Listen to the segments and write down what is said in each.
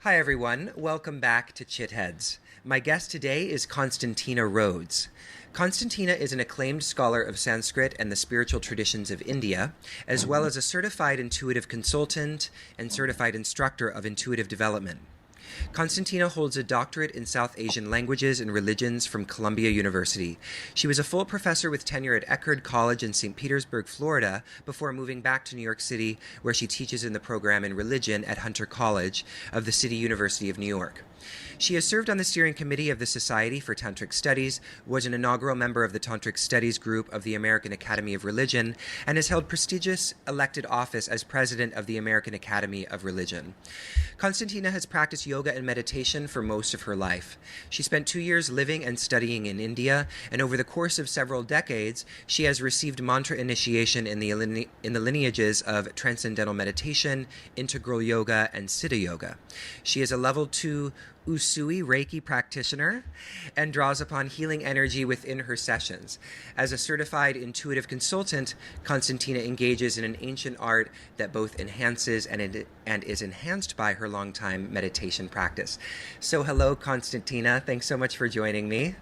Hi, everyone. Welcome back to Chitheads. My guest today is Constantina Rhodes. Constantina is an acclaimed scholar of Sanskrit and the spiritual traditions of India, as well as a certified intuitive consultant and certified instructor of intuitive development. Constantina holds a doctorate in South Asian languages and religions from Columbia University. She was a full professor with tenure at Eckerd College in St. Petersburg, Florida, before moving back to New York City, where she teaches in the program in religion at Hunter College of the City University of New York. She has served on the steering committee of the Society for Tantric Studies, was an inaugural member of the Tantric Studies Group of the American Academy of Religion, and has held prestigious elected office as president of the American Academy of Religion. Constantina has practiced yoga and meditation for most of her life. She spent 2 years living and studying in India, and over the course of several decades, she has received mantra initiation in the lineages of transcendental meditation, integral yoga, and Siddha yoga. She is a level 2 Usui Reiki practitioner and draws upon healing energy within her sessions. As a certified intuitive consultant, Constantina engages in an ancient art that both enhances and is enhanced by her longtime meditation practice. So hello, Constantina. Thanks so much for joining me.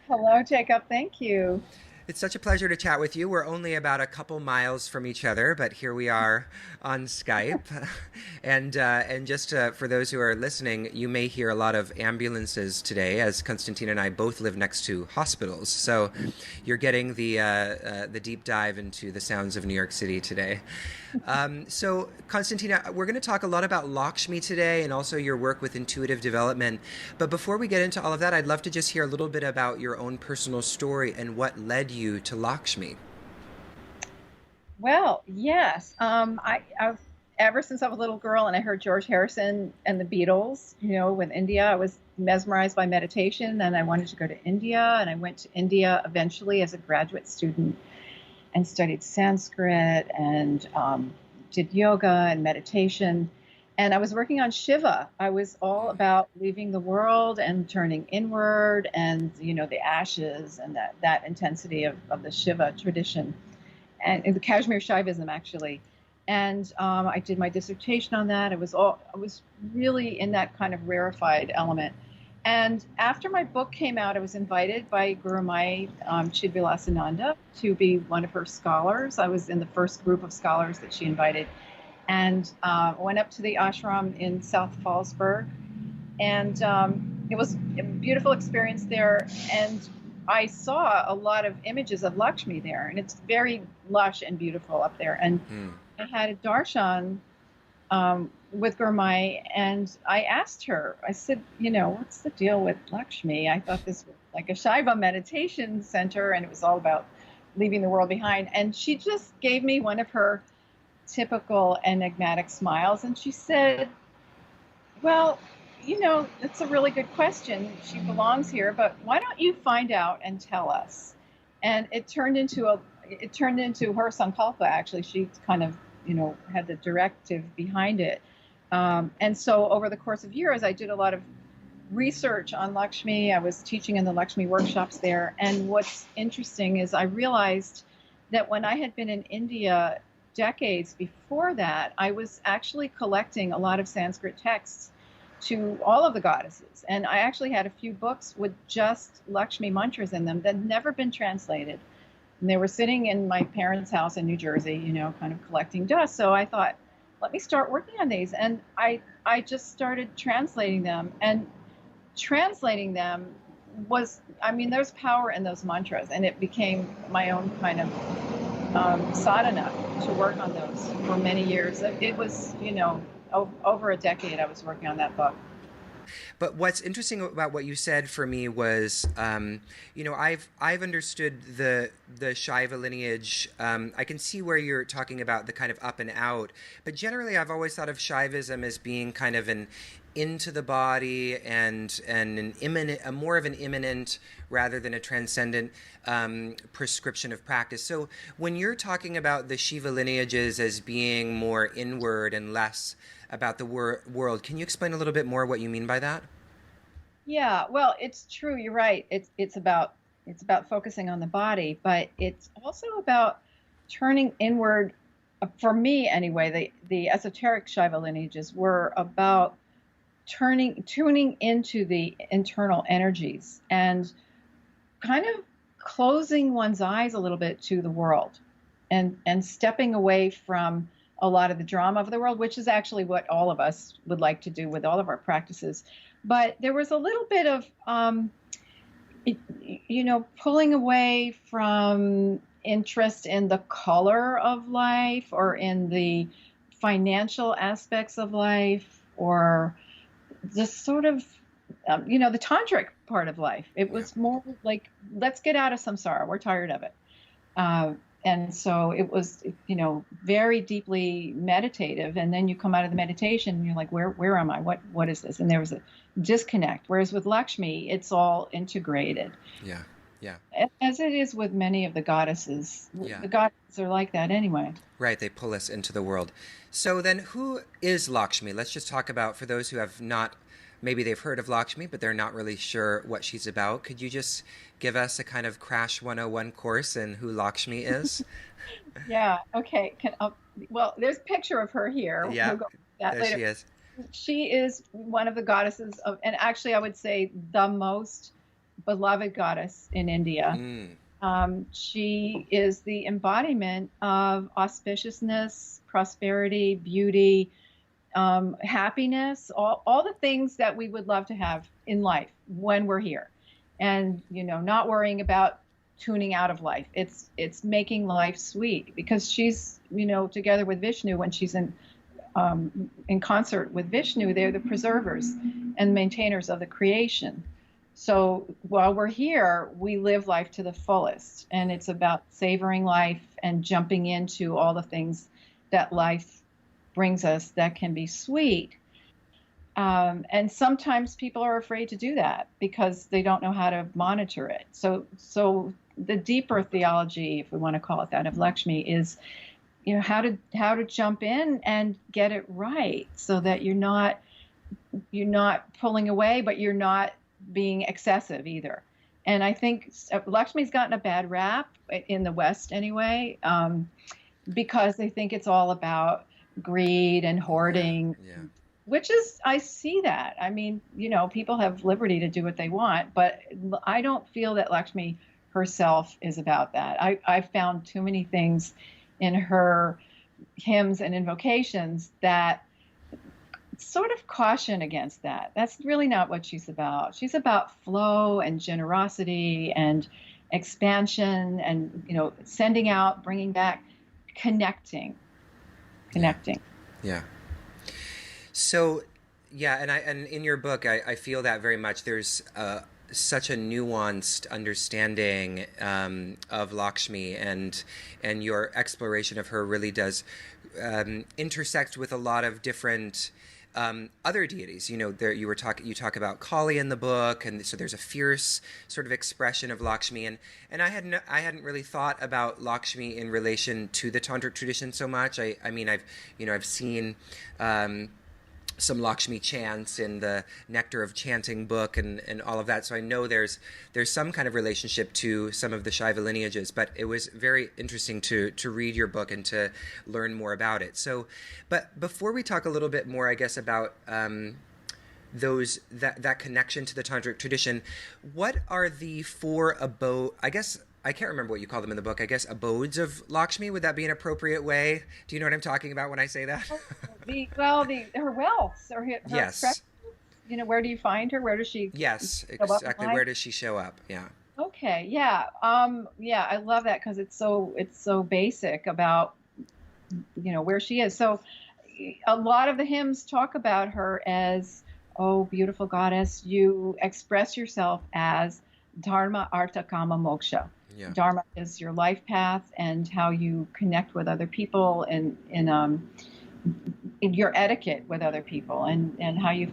Hello, Jacob. Thank you. It's such a pleasure to chat with you. We're only about a couple miles from each other, but here we are on Skype. And just for those who are listening, you may hear a lot of ambulances today, as Constantine and I both live next to hospitals. So you're getting the deep dive into the sounds of New York City today. So, Constantina, we're going to talk a lot about Lakshmi today and also your work with intuitive development. But before we get into all of that, I'd love to just hear a little bit about your own personal story and what led you to Lakshmi. Well, yes. I've ever since I was a little girl and I heard George Harrison and the Beatles, with India, I was mesmerized by meditation and I wanted to go to India. And I went to India eventually as a graduate student and studied Sanskrit and did yoga and meditation. And I was working on Shiva. I was all about leaving the world and turning inward and, the ashes and that intensity of the Shiva tradition and the Kashmir Shaivism, actually. And I did my dissertation on that. I was really in that kind of rarefied element. And after my book came out, I was invited by Guru Mai Chidvilasananda to be one of her scholars. I was in the first group of scholars that she invited, and went up to the ashram in South Fallsburg. And it was a beautiful experience there. And I saw a lot of images of Lakshmi there, and it's very lush and beautiful up there. And I had a darshan with Gurmai, and I asked her, I said, what's the deal with Lakshmi? I thought this was like a Shaiva meditation center, and it was all about leaving the world behind. And she just gave me one of her typical enigmatic smiles, and she said, well, it's a really good question. She belongs here, but why don't you find out and tell us? And it turned into her sankalpa, actually. She kind of, had the directive behind it. And so over the course of years, I did a lot of research on Lakshmi. I was teaching in the Lakshmi workshops there. And what's interesting is I realized that when I had been in India decades before that, I was actually collecting a lot of Sanskrit texts to all of the goddesses. And I actually had a few books with just Lakshmi mantras in them that had never been translated. And they were sitting in my parents' house in New Jersey, kind of collecting dust. So I thought, let me start working on these. And I just started translating them. And translating them there's power in those mantras. And it became my own kind of sadhana to work on those for many years. It was, over a decade I was working on that book. But what's interesting about what you said for me was, I've understood the Shaiva lineage. I can see where you're talking about the kind of up and out, but generally I've always thought of Shaivism as being kind of an into the body and an immanent, a more of an immanent rather than a transcendent prescription of practice. So when you're talking about the Shiva lineages as being more inward and less about the world, can you explain a little bit more what you mean by that? Yeah, well, it's true. You're right. It's about focusing on the body, but it's also about turning inward. For me, anyway, the esoteric Shaiva lineages were about tuning into the internal energies and kind of closing one's eyes a little bit to the world, and stepping away from a lot of the drama of the world, which is actually what all of us would like to do with all of our practices. But there was a little bit of pulling away from interest in the color of life, or in the financial aspects of life, or just sort of the tantric part of life. It was more like, let's get out of samsara. We're tired of it. And so it was, very deeply meditative. And then you come out of the meditation and you're like, where am I? What is this? And there was a disconnect. Whereas with Lakshmi, it's all integrated. Yeah. Yeah. As it is with many of the goddesses. Yeah. The goddesses are like that anyway. Right. They pull us into the world. So then who is Lakshmi? Let's just talk about, for those who have not, maybe they've heard of Lakshmi, but they're not really sure what she's about. Could you just give us a kind of Crash 101 course in who Lakshmi is? Yeah. Okay. Well, there's a picture of her here. Yeah. We'll go with that There later. she is. She is one of the goddesses of, and actually I would say the most beloved goddess in India. She is the embodiment of auspiciousness, prosperity, beauty, happiness, all the things that we would love to have in life when we're here. And, not worrying about tuning out of life. It's making life sweet, because she's, together with Vishnu, when she's in concert with Vishnu, they're the preservers and maintainers of the creation. So while we're here, we live life to the fullest, and it's about savoring life and jumping into all the things that life brings us that can be sweet. And sometimes people are afraid to do that because they don't know how to monitor it. So the deeper theology, if we want to call it that, of Lakshmi is, how to jump in and get it right, so that you're not pulling away, but you're not being excessive either. And I think Lakshmi's gotten a bad rap in the West anyway, because they think it's all about greed and hoarding. Yeah. Which is, I see that. I mean, people have liberty to do what they want, but I don't feel that Lakshmi herself is about that. I found too many things in her hymns and invocations that sort of caution against that. That's really not what she's about. She's about flow and generosity and expansion and, sending out, bringing back, connecting. Yeah. So, yeah, and in your book, I feel that very much. There's such a nuanced understanding of Lakshmi, and your exploration of her really does intersect with a lot of different other deities. You talk about Kali in the book, and so there's a fierce sort of expression of Lakshmi, and I hadn't really thought about Lakshmi in relation to the tantric tradition so much. I mean, I've seen some Lakshmi chants in the Nectar of Chanting book and all of that. So I know there's some kind of relationship to some of the Shaiva lineages, but it was very interesting to read your book and to learn more about it. So, but before we talk a little bit more, I guess, about that connection to the tantric tradition, what are the four I can't remember what you call them in the book. I guess abodes of Lakshmi. Would that be an appropriate way? Do you know what I'm talking about when I say that? Her wealth, or her yes. Where do you find her? Where does she? Yes, exactly. Where does she show up? Yeah. Okay. Yeah. I love that, because it's so basic about where she is. So a lot of the hymns talk about her as, oh, beautiful goddess, you express yourself as Dharma, Artha, Kama, Moksha. Yeah. Dharma is your life path and how you connect with other people, and in your etiquette with other people, and how you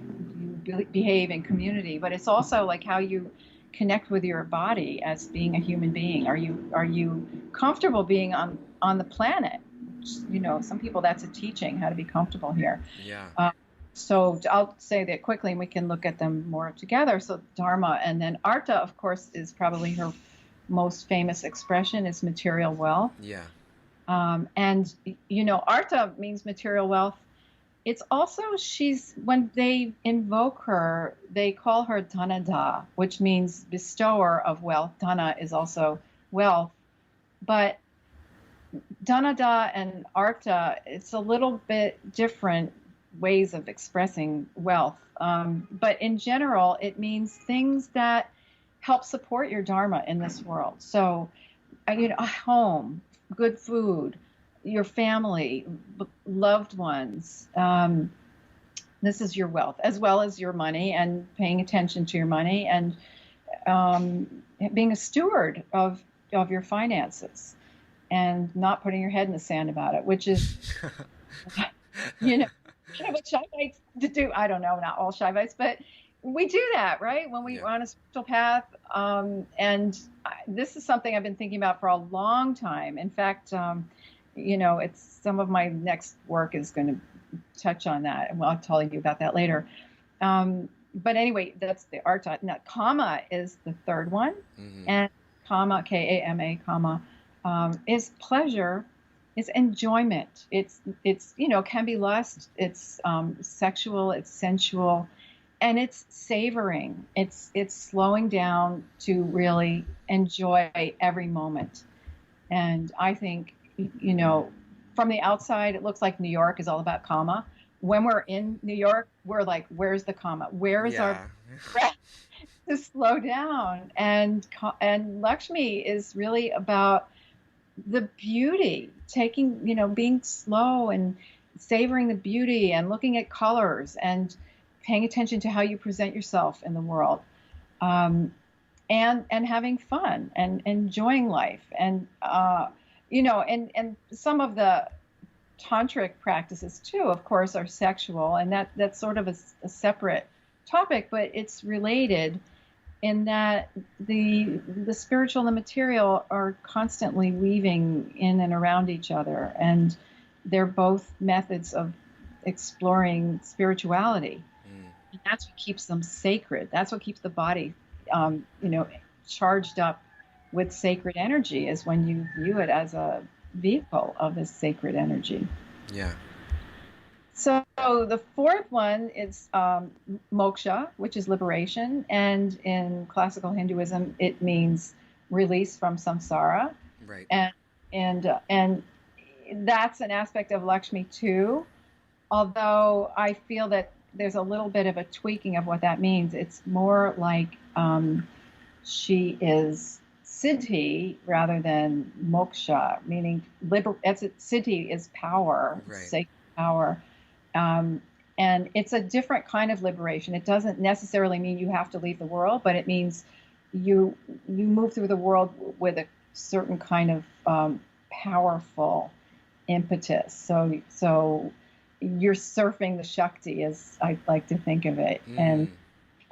behave in community. But it's also like how you connect with your body as being a human being. Are you comfortable being on the planet? Some people, that's a teaching, how to be comfortable here. Yeah. So I'll say that quickly, and we can look at them more together. So Dharma, and then Artha, of course, is probably her most famous expression, is material wealth. Yeah. And Artha means material wealth It's also, she's, when they invoke her, they call her Dhanada, which means bestower of wealth. Dhana is also wealth. But Dhanada and Arta, it's a little bit different ways of expressing wealth. But in general, it means things that help support your dharma in this world. So, a home, good food, your family, loved ones. This is your wealth, as well as your money, and paying attention to your money, and being a steward of your finances, and not putting your head in the sand about it, which is, you know, kind of what Shivites do. I don't know, not all Shivites, but we do that, right? When we Yeah. are on a spiritual path. This is something I've been thinking about for a long time. In fact, it's some of my next work is going to touch on that, and I'll tell you about that later. But anyway, that's the arta. Now, kama is the third one, and kama, Kama, kama, is pleasure, is enjoyment. It's can be lust. It's sexual. It's sensual, and it's savoring. It's slowing down to really enjoy every moment. And I think, from the outside, it looks like New York is all about kama. When we're in New York, we're like, where's the kama? Where is our breath to slow down? And Lakshmi is really about the beauty, being slow and savoring the beauty, and looking at colors, and paying attention to how you present yourself in the world, and having fun and enjoying life. And and some of the tantric practices too, of course, are sexual, and that's sort of a separate topic, but it's related in that the spiritual and the material are constantly weaving in and around each other, and they're both methods of exploring spirituality. And that's what keeps them sacred. That's what keeps the body, charged up with sacred energy, is when you view it as a vehicle of this sacred energy. Yeah. So the fourth one is moksha, which is liberation, and in classical Hinduism, it means release from samsara. Right. And that's an aspect of Lakshmi too. Although I feel that there's a little bit of a tweaking of what that means. It's more like she is siddhi rather than moksha, meaning siddhi is power, right. Sacred power. And it's a different kind of liberation. It doesn't necessarily mean you have to leave the world, but it means you move through the world with a certain kind of powerful impetus. So you're surfing the Shakti, as I like to think of it. And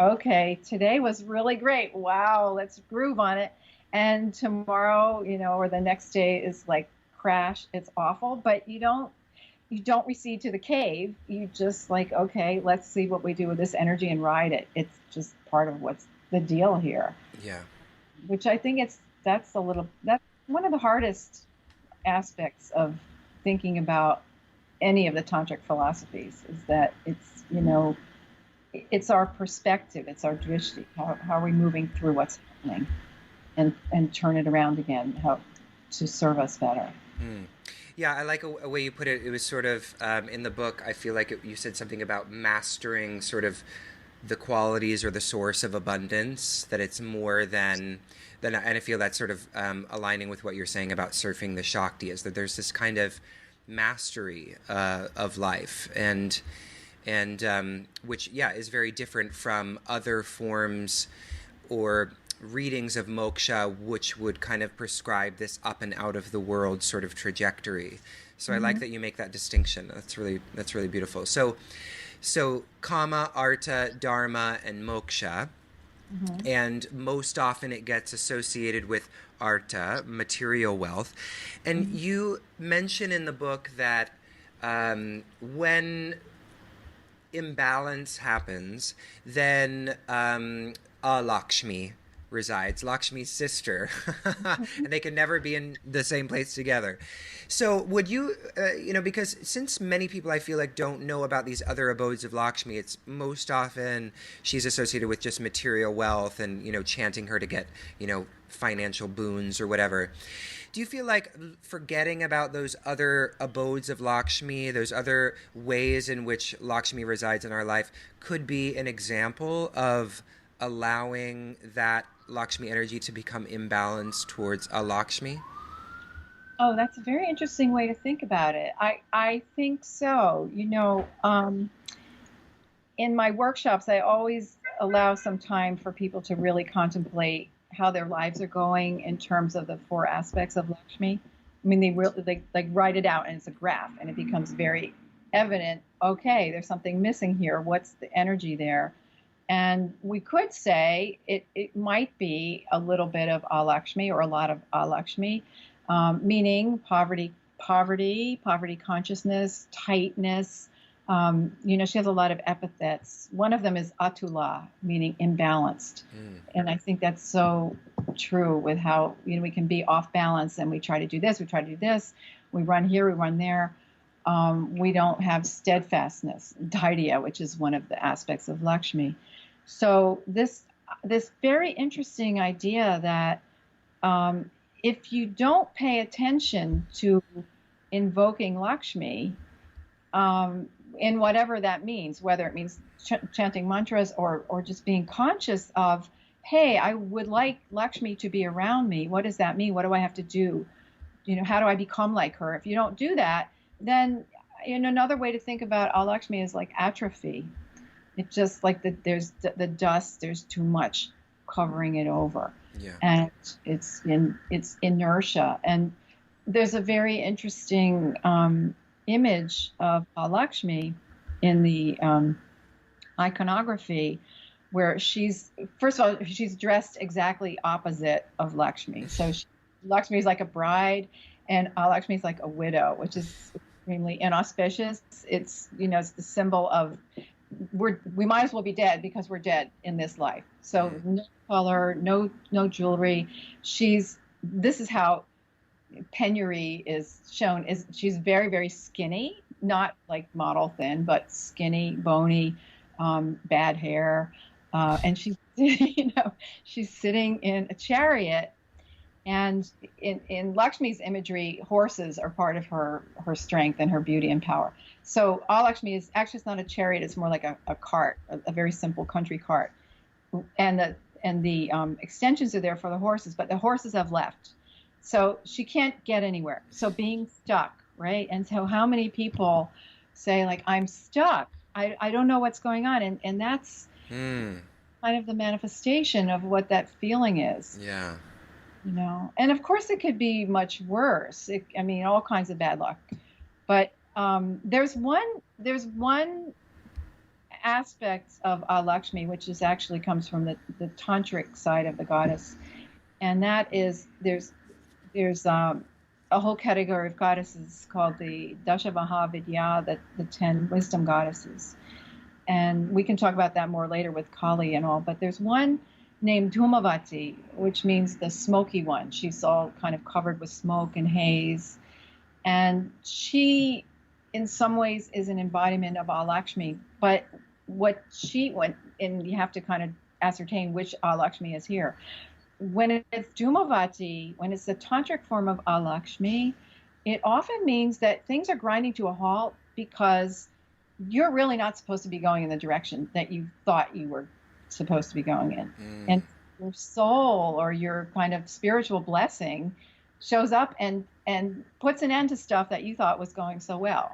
okay, today was really great. Wow, let's groove on it. And tomorrow, or the next day is like crash. It's awful, but you don't recede to the cave. You just like, okay, let's see what we do with this energy and ride it. It's just part of what's the deal here. Yeah. Which I think that's one of the hardest aspects of thinking about any of the tantric philosophies, is that it's, it's our perspective, it's our drishti. How are we moving through what's happening, and turn it around again, how to serve us better. Yeah, I like a way you put it. It was sort of, in the book, I feel like you said something about mastering sort of the qualities or the source of abundance, that it's more than, and I feel that's sort of aligning with what you're saying about surfing the Shakti, is that there's this kind of mastery of life, and which, is very different from other forms or readings of moksha, which would kind of prescribe this up and out of the world sort of trajectory. So I like that you make that distinction. That's really beautiful. So kama, arta, dharma, and moksha. And most often it gets associated with arta, material wealth. And you mention in the book that when imbalance happens, then Lakshmi resides, Lakshmi's sister, and they can never be in the same place together. So, would you, because since many people I feel like don't know about these other abodes of Lakshmi, it's most often she's associated with just material wealth and, chanting her to get, financial boons or whatever. Do you feel like forgetting about those other abodes of Lakshmi, those other ways in which Lakshmi resides in our life, could be an example of allowing that Lakshmi energy to become imbalanced towards a Lakshmi? Oh, that's a very interesting way to think about it. I think so. In my workshops, I always allow some time for people to really contemplate how their lives are going in terms of the four aspects of Lakshmi. I mean, they like write it out and it's a graph and it becomes very evident. Okay, there's something missing here. What's the energy there? And we could say it might be a little bit of Alakshmi or a lot of Alakshmi, meaning poverty consciousness, tightness. She has a lot of epithets. One of them is Atula, meaning imbalanced. And I think that's so true with how, we can be off balance and we try to do this, we run here, we run there. We don't have steadfastness, dhairya, which is one of the aspects of Lakshmi. So this very interesting idea that if you don't pay attention to invoking Lakshmi, in whatever that means, whether it means chanting mantras or just being conscious of, hey, I would like Lakshmi to be around me. What does that mean? What do I have to do? How do I become like her? If you don't do that, then another way to think about Lakshmi is like atrophy. It's just like there's the dust, there's too much covering it over. Yeah. And it's inertia. And there's a very interesting image of Lakshmi in the iconography where she's dressed exactly opposite of Lakshmi. So Lakshmi is like a bride and Lakshmi is like a widow, which is extremely inauspicious. It's the symbol of we might as well be dead because we're dead in this life. So no color, no jewelry. This is how penury is shown. She's very, very skinny, not like model thin, but skinny, bony, bad hair, and she's she's sitting in a chariot. And in Lakshmi's imagery, horses are part of her strength and her beauty and power. So Lakshmi is actually, it's not a chariot; it's more like a cart, a very simple country cart. And the extensions are there for the horses, but the horses have left, so she can't get anywhere. So being stuck, right? And so how many people say like, I'm stuck, I don't know what's going on, and that's kind of the manifestation of what that feeling is. Yeah. And of course it could be much worse. All kinds of bad luck. But there's one aspect of Lakshmi which actually comes from the tantric side of the goddess, and that is there's a whole category of goddesses called the Dasha Mahavidya, the 10 wisdom goddesses, and we can talk about that more later with Kali and all. But there's one named Dhumavati, which means the smoky one. She's all kind of covered with smoke and haze. And she, in some ways, is an embodiment of Lakshmi. But and you have to kind of ascertain which Lakshmi is here. When it's Dhumavati, when it's the tantric form of Lakshmi, it often means that things are grinding to a halt because you're really not supposed to be going in the direction that you thought you were supposed to be going in. And your soul or your kind of spiritual blessing shows up and puts an end to stuff that you thought was going so well,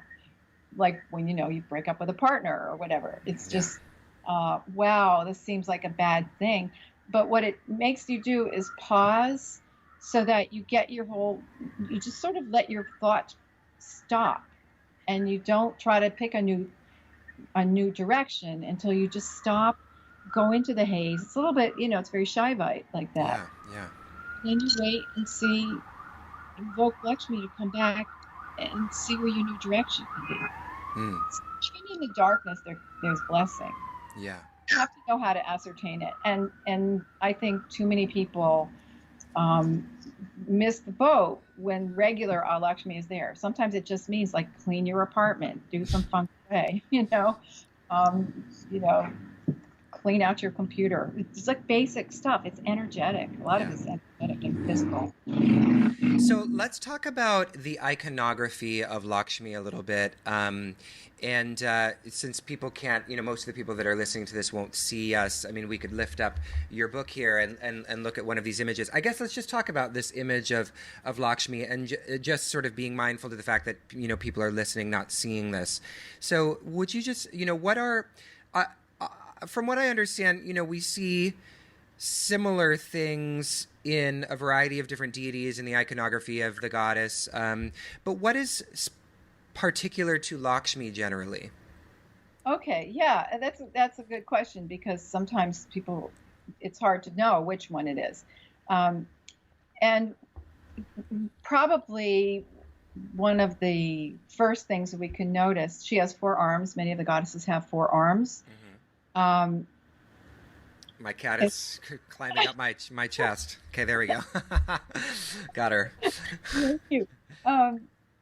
like when you break up with a partner or whatever. It's just wow, this seems like a bad thing, but what it makes you do is pause so that you just sort of let your thought stop, and you don't try to pick a new direction until you just stop, go into the haze. It's a little bit, it's very Shaivite like that. Yeah. Then you wait and see, invoke Lakshmi to come back and see where your new direction can be. Even in the darkness, there's blessing. Yeah. You have to know how to ascertain it. And I think too many people miss the boat when regular Lakshmi is there. Sometimes it just means like clean your apartment, do some feng shui, um, you know, clean out your computer. It's like basic stuff. It's energetic. A lot of Yeah. it's energetic and physical. So let's talk about the iconography of Lakshmi a little bit. And since people can't, most of the people that are listening to this won't see us, I mean, we could lift up your book here and look at one of these images. I guess let's just talk about this image of Lakshmi and just sort of being mindful to the fact that, people are listening, not seeing this. So would you just, what are, from what I understand, we see similar things in a variety of different deities in the iconography of the goddess. But what is particular to Lakshmi generally? Okay, yeah, that's a good question because sometimes it's hard to know which one it is. And probably one of the first things that we can notice, she has 4 arms. Many of the goddesses have 4 arms. Mm-hmm. My cat is climbing up my chest. Okay, there we go. Got her. Cute.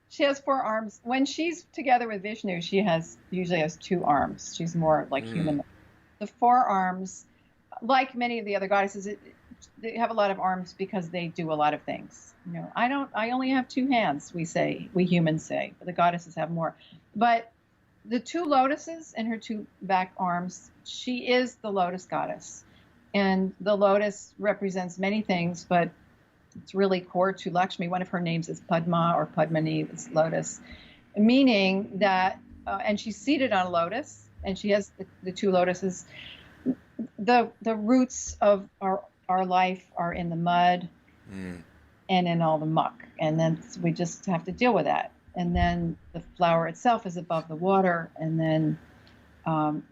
She has 4 arms. When she's together with Vishnu, she usually has 2 arms. She's more like human. The 4 arms, like many of the other goddesses, they have a lot of arms because they do a lot of things. I only have 2 hands, we humans say, but the goddesses have more. But the 2 lotuses and her 2 back arms, she is the lotus goddess. And the lotus represents many things, but it's really core to Lakshmi. One of her names is Padma or Padmani, it's lotus, meaning that, and she's seated on a lotus, and she has the 2 lotuses. The roots of our life are in the mud and in all the muck, and then we just have to deal with that. And then the flower itself is above the water, and then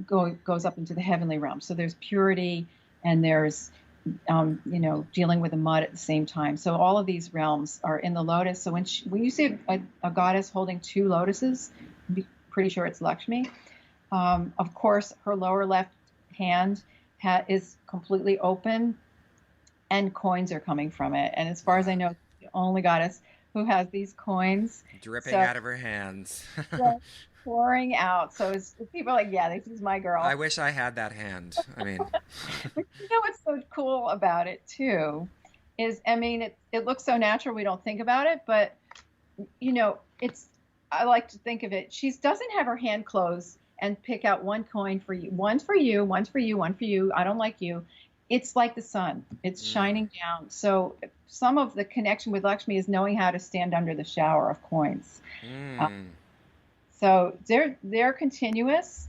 goes up into the heavenly realm. So there's purity, and there's dealing with the mud at the same time. So all of these realms are in the lotus. So when you see a goddess holding 2 lotuses, I'm pretty sure it's Lakshmi. Of course, her lower left hand is completely open, and coins are coming from it. And as far as I know, the only goddess who has these coins dripping out of her hands. Pouring out. So people are like, yeah, this is my girl. I wish I had that hand. I mean, what's so cool about it too is, it looks so natural. We don't think about it, but I like to think of it. She doesn't have her hand closed and pick out 1 coin for you. One's for you, one's for you, one for you. I don't like you. It's like the sun. It's shining down. So some of the connection with Lakshmi is knowing how to stand under the shower of coins. So they're continuous,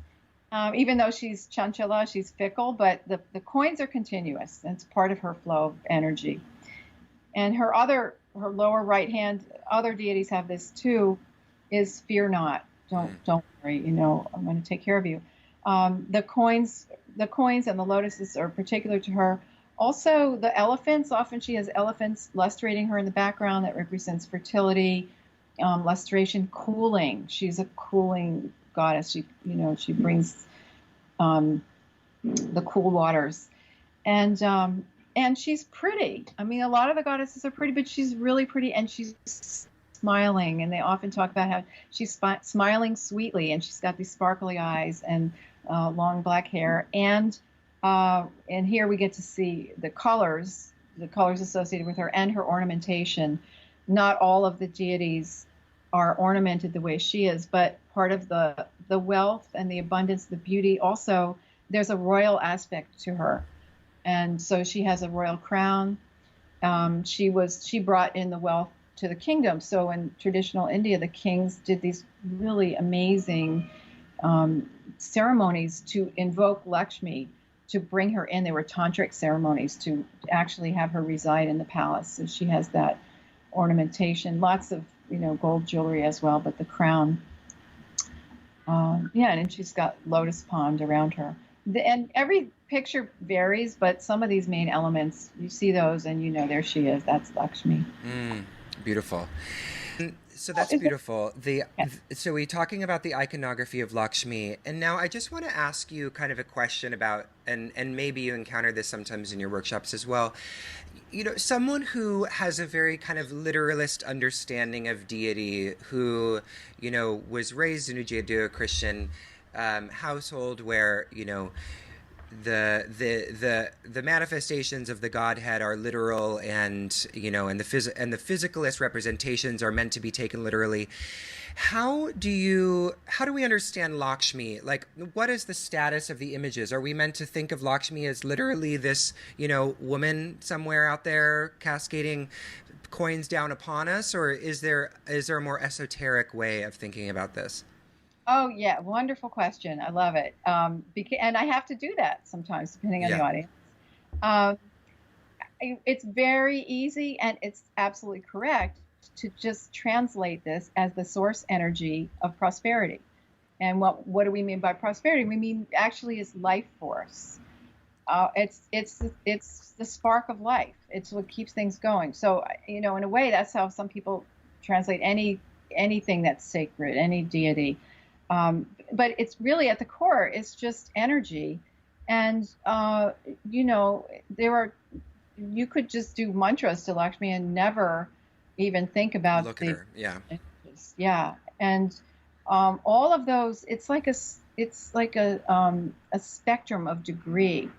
even though she's chanchala, she's fickle, but the coins are continuous. It's part of her flow of energy. And her lower right hand, other deities have this too, is fear not. Don't worry, I'm going to take care of you. The coins and the lotuses are particular to her. Also, the elephants, often she has elephants lustrating her in the background. That represents fertility. Lustration, cooling. She's a cooling goddess. She brings the cool waters, and she's pretty. A lot of the goddesses are pretty, but she's really pretty, and she's smiling. And they often talk about how she's smiling sweetly, and she's got these sparkly eyes and long black hair. And here we get to see the colors associated with her and her ornamentation. Not all of the deities are ornamented the way she is, but part of the wealth and the abundance, the beauty, also there's a royal aspect to her. And so she has a royal crown. She brought in the wealth to the kingdom. So in traditional India, the kings did these really amazing ceremonies to invoke Lakshmi, to bring her in. They were tantric ceremonies to actually have her reside in the palace. So she has that ornamentation, lots of gold jewelry as well, but the crown, and she's got lotus pond around her. And every picture varies, but some of these main elements, you see those and there she is. That's Lakshmi. Beautiful. So that's Is it? beautiful. So we're talking about the iconography of Lakshmi, and now I just want to ask you kind of a question about, and maybe you encounter this sometimes in your workshops as well. Someone who has a very kind of literalist understanding of deity, who was raised in a Judeo-Christian household where the manifestations of the Godhead are literal, and and the physicalist representations are meant to be taken literally. How do we understand Lakshmi? Like, what is the status of the images? Are we meant to think of Lakshmi as literally this woman somewhere out there cascading coins down upon us, or is there a more esoteric way of thinking about this? Oh, yeah, wonderful question. I love it. And I have to do that sometimes, depending on the Yeah. audience. Um, it's very easy, and it's absolutely correct to just translate this as the source energy of prosperity. And what do we mean by prosperity? We mean actually is life force. It's the spark of life. It's what keeps things going. So in a way, that's how some people translate anything that's sacred, any deity. But it's really at the core, it's just energy. And there are you could just do mantras to Lakshmi and never even think about Look at the her. Yeah. images. Yeah, and all of those, it's like a spectrum of degree.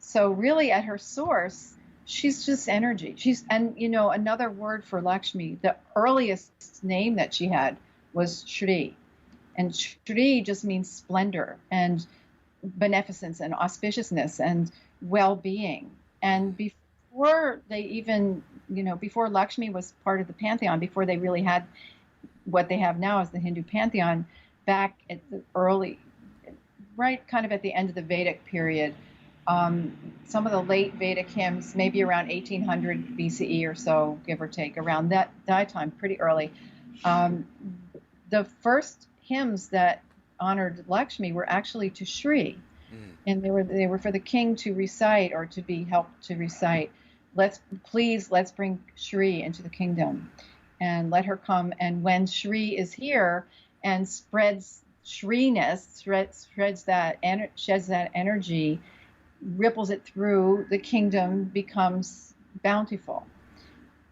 So really, at her source, she's just energy. And another word for Lakshmi, the earliest name that she had was Shri, and Shri just means splendor and beneficence and auspiciousness and well-being. And before they even, before Lakshmi was part of the pantheon, before they really had what they have now as the Hindu pantheon, back at the early, right kind of at the end of the Vedic period, some of the late Vedic hymns, maybe around 1800 BCE or so, give or take, around that time, pretty early. The first hymns that honored Lakshmi were actually to Shri, and they were for the king to recite, or to be helped to recite. Let's bring Shri into the kingdom, and let her come. And when Shri is here and spreads Shriness, sheds that energy, ripples it through the kingdom, becomes bountiful.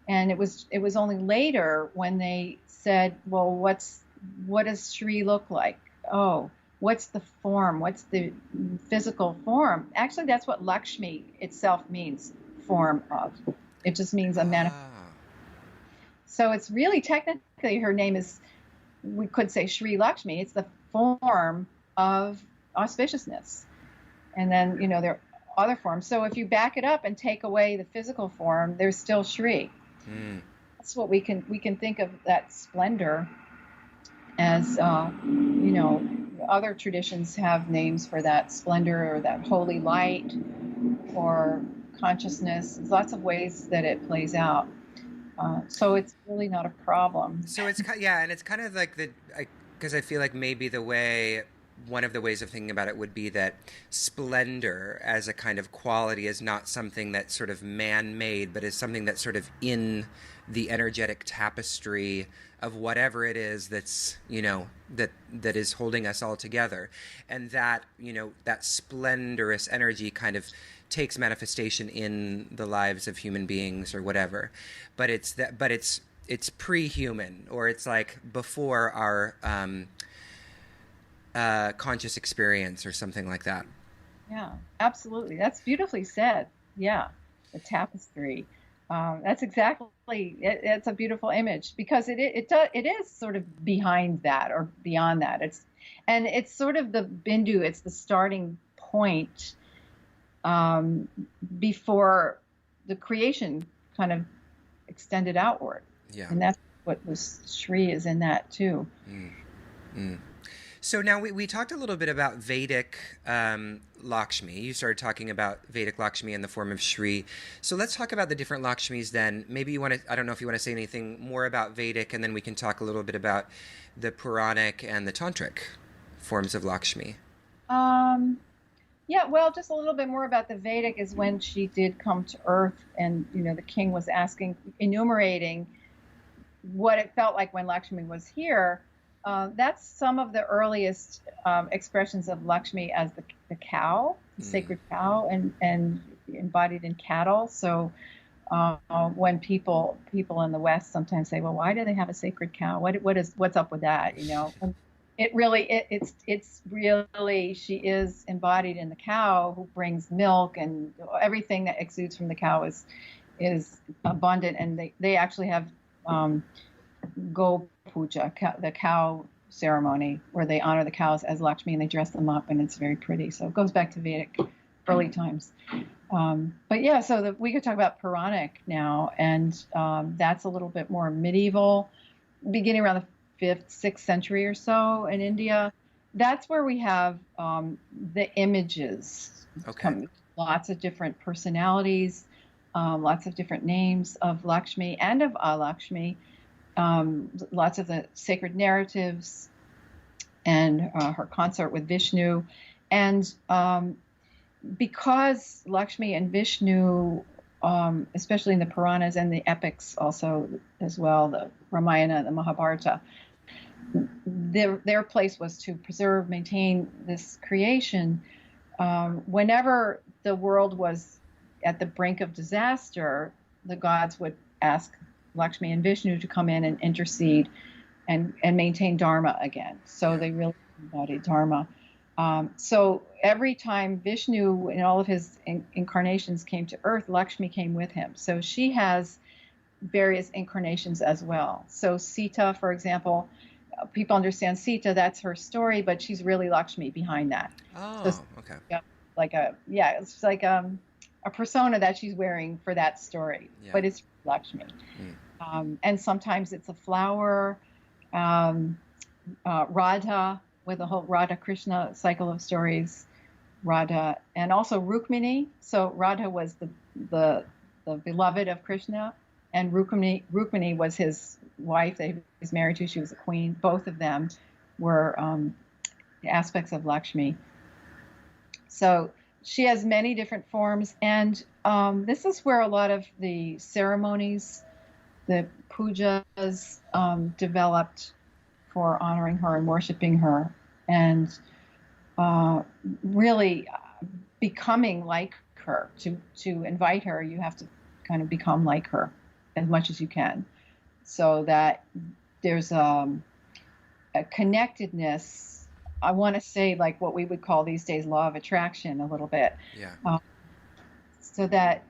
And it was only later when they said, well, what does Shri look like? Oh, what's the form? What's the physical form? Actually, that's what Lakshmi itself means, form of. It just means a manifest. Ah. So it's really technically, her name is, we could say Shri Lakshmi. It's the form of auspiciousness. And then, there are other forms. So if you back it up and take away the physical form, there's still Shri. Mm. That's what we can think of that splendor as, other traditions have names for that splendor, or that holy light, or consciousness. There's lots of ways that it plays out. So it's really not a problem. So yeah, and it's kind of like because I feel like maybe one of the ways of thinking about it would be that splendor as a kind of quality is not something that's sort of man-made, but is something that's sort of in the energetic tapestry of whatever it is that's that is holding us all together, and that that splendorous energy kind of takes manifestation in the lives of human beings or whatever, but it's pre-human, or it's like before our conscious experience or something like that. Yeah, absolutely. That's beautifully said. Yeah, the tapestry. That's exactly. It's a beautiful image, because it is sort of behind that, or beyond that. It's sort of the bindu. It's the starting point, before the creation kind of extended outward. Yeah. And that's what was Shri is in that too. Mm. Mm. So now we talked a little bit about Vedic Lakshmi. You started talking about Vedic Lakshmi in the form of Shri. So let's talk about the different Lakshmis then. Maybe you want to, I don't know if you want to say anything more about Vedic, and then we can talk a little bit about the Puranic and the Tantric forms of Lakshmi. Yeah, well, just a little bit more about the Vedic is when she did come to Earth, and the king was enumerating what it felt like when Lakshmi was here. That's some of the earliest expressions of Lakshmi as the cow, the sacred cow, and embodied in cattle. So when people in the West sometimes say, "Well, why do they have a sacred cow? What's up with that?" It really it's really, she is embodied in the cow, who brings milk, and everything that exudes from the cow is abundant, and they actually have go puja, the cow ceremony, where they honor the cows as Lakshmi and they dress them up, and it's very pretty. So it goes back to Vedic early times. But yeah, so we could talk about Puranic now, and that's a little bit more medieval, beginning around the 5th, 6th century or so in India. That's where we have the images. Okay. Lots of different personalities, lots of different names of Lakshmi and of Alakshmi, lots of the sacred narratives, and her consort with Vishnu. And because Lakshmi and Vishnu, especially in the Puranas and the epics also as well, the Ramayana, the Mahabharata, their place was to preserve, maintain this creation. Whenever the world was at the brink of disaster, the gods would ask Lakshmi and Vishnu to come in and intercede and maintain Dharma again. So they really embodied Dharma. So every time Vishnu, in all of his incarnations, came to Earth, Lakshmi came with him. So she has various incarnations as well. So Sita, for example, people understand Sita, that's her story, but she's really Lakshmi behind that. Oh, so, okay. It's like a persona that she's wearing for that story, but it's Lakshmi. And sometimes it's a flower, Radha, with the whole Radha Krishna cycle of stories, Radha, and also Rukmini. So Radha was the beloved of Krishna, and Rukmini was his wife that he was married to. She was a queen. Both of them were aspects of Lakshmi. So she has many different forms, and this is where a lot of the ceremonies, the pujas, developed for honoring her and worshiping her, and really becoming like her. To invite her, you have to kind of become like her as much as you can, so that there's a connectedness. I want to say, like what we would call these days law of attraction a little bit. Yeah. So that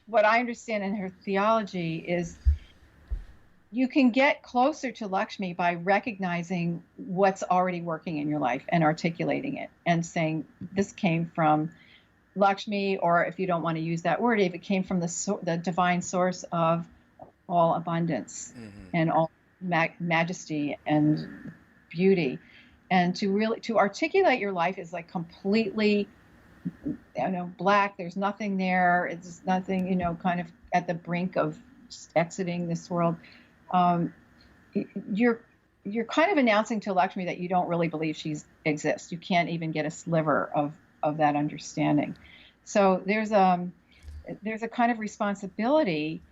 what I understand in her theology is you can get closer to Lakshmi by recognizing what's already working in your life and articulating it and saying, this came from Lakshmi, or if you don't want to use that word, if it came from the divine source of all abundance and all majesty and beauty. And to articulate your life is like completely, black. There's nothing there. It's nothing, kind of at the brink of exiting this world. You're kind of announcing to Lakshmi that you don't really believe she exists. You can't even get a sliver of that understanding. So there's a kind of responsibility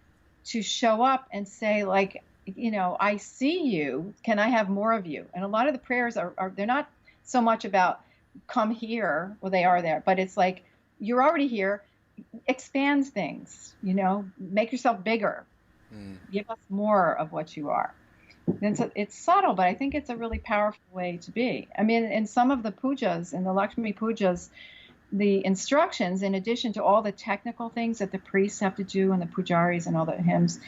to show up and say, like, I see you. Can I have more of you? And a lot of the prayers are they're not so much about come here. Well, they are there, but it's like, you're already here. Expand things, make yourself bigger. Give us more of what you are. And so it's subtle, but I think it's a really powerful way to be. I mean, in some of the pujas, in the Lakshmi pujas, the instructions, in addition to all the technical things that the priests have to do and the pujaris and all the hymns,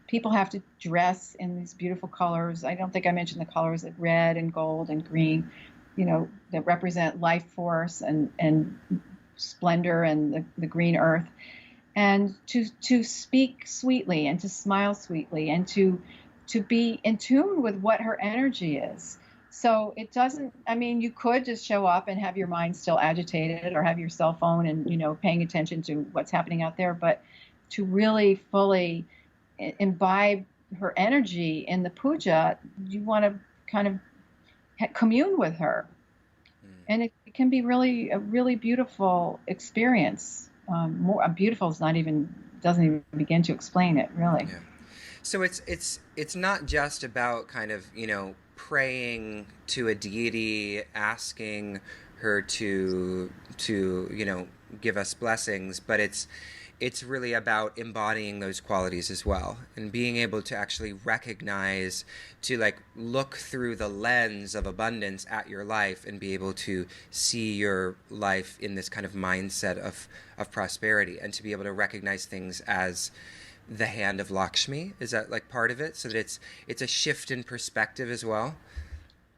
people have to dress in these beautiful colors. I don't think I mentioned the colors like red and gold and green, that represent life force and splendor and the green earth. And to speak sweetly and to smile sweetly and to be in tune with what her energy is. So it doesn't, you could just show up and have your mind still agitated or have your cell phone and, paying attention to what's happening out there, but to really fully imbibe her energy in the puja, you want to kind of commune with her. And it can be really a really beautiful experience. More beautiful doesn't even begin to explain it, really. Yeah. So it's not just about kind of, praying to a deity, asking her to, give us blessings, but it's really about embodying those qualities as well, and being able to actually recognize, to like look through the lens of abundance at your life and be able to see your life in this kind of mindset of prosperity, and to be able to recognize things as the hand of Lakshmi. Is that like part of it, so that it's a shift in perspective as well?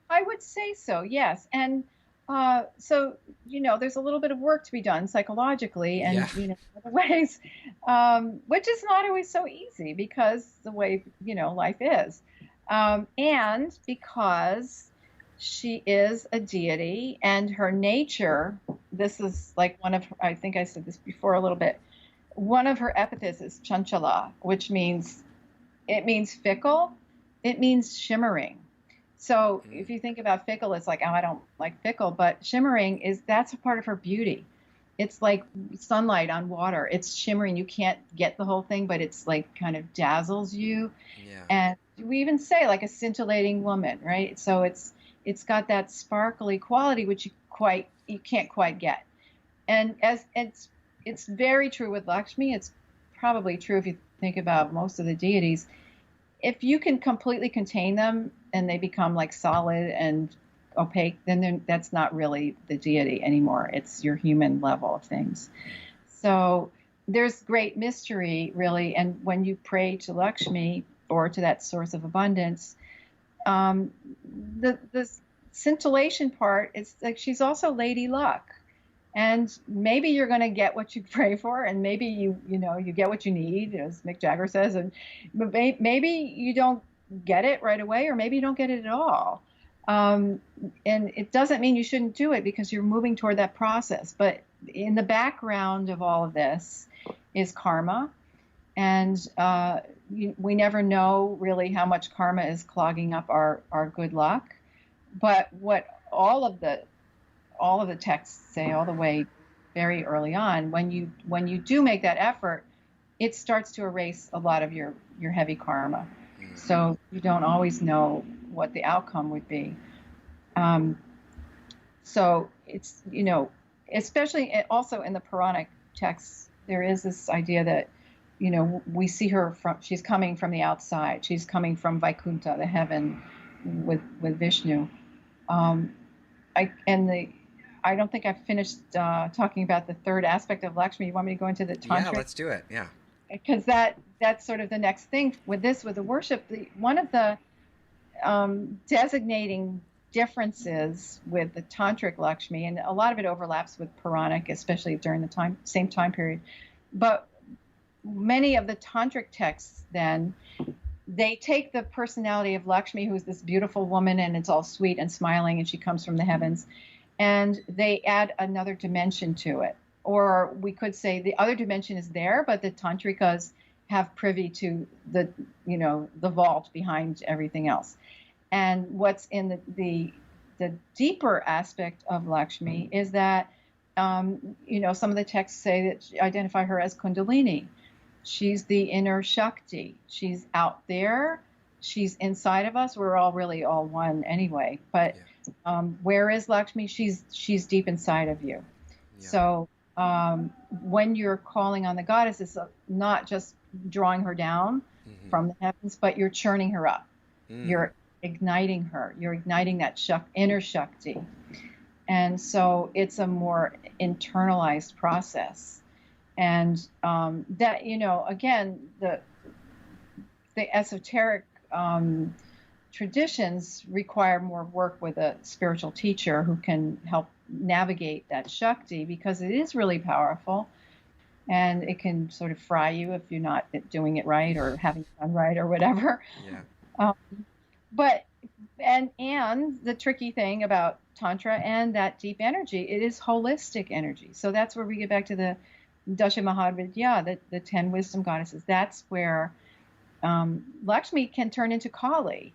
I would say so, yes. And so, there's a little bit of work to be done psychologically Yeah. and, other ways, which is not always so easy because the way, life is. And because she is a deity and her nature, this is like I think I said this before a little bit, one of her epithets is chanchala, which means fickle, it means shimmering. So Mm. if you think about fickle, it's like, oh, I don't like fickle, but shimmering that's a part of her beauty. It's like sunlight on water. It's shimmering. You can't get the whole thing, but it's like kind of dazzles you. Yeah. And we even say like a scintillating woman, right? So it's got that sparkly quality which you can't quite get. And as it's very true with Lakshmi. It's probably true if you think about most of the deities. If you can completely contain them and they become like solid and opaque, then that's not really the deity anymore. It's your human level of things. So there's great mystery, really. And when you pray to Lakshmi or to that source of abundance, the scintillation part, it's like she's also Lady Luck. And maybe you're going to get what you pray for, and maybe you get what you need, as Mick Jagger says, and maybe you don't get it right away, or maybe you don't get it at all. And it doesn't mean you shouldn't do it because you're moving toward that process. But in the background of all of this is karma, and we never know really how much karma is clogging up our good luck. But what all of the texts say, all the way very early on, when you do make that effort, it starts to erase a lot of your heavy karma. So you don't always know what the outcome would be. So it's, especially also in the Puranic texts, there is this idea that, we see her she's coming from the outside. She's coming from Vaikuntha, the heaven with Vishnu. I don't think I've finished talking about the third aspect of Lakshmi. You want me to go into the tantra? Yeah, let's do it. Yeah. Because that's sort of the next thing with the worship. One of the designating differences with the tantric Lakshmi, and a lot of it overlaps with Puranic, especially during the same time period. But many of the tantric texts then, they take the personality of Lakshmi, who's this beautiful woman, and it's all sweet and smiling, and she comes from the heavens, and they add another dimension to it. Or we could say the other dimension is there, but the tantrikas have privy to the vault behind everything else. And what's in the deeper aspect of Lakshmi is that some of the texts say that identify her as Kundalini. She's the inner Shakti. She's out there. She's inside of us. We're all really all one anyway. But where is Lakshmi? She's deep inside of you. Yeah. So when you're calling on the goddess, it's not just drawing her down from the heavens, but you're churning her up. You're igniting her. You're igniting that inner Shakti. And so it's a more internalized process. And that, again, the esoteric traditions require more work with a spiritual teacher who can help navigate that Shakti, because it is really powerful and it can sort of fry you if you're not doing it right or having it done right or whatever. Yeah. And the tricky thing about Tantra and that deep energy, it is holistic energy. So that's where we get back to the Dasha Mahavidya, the 10 wisdom goddesses. That's where Lakshmi can turn into Kali.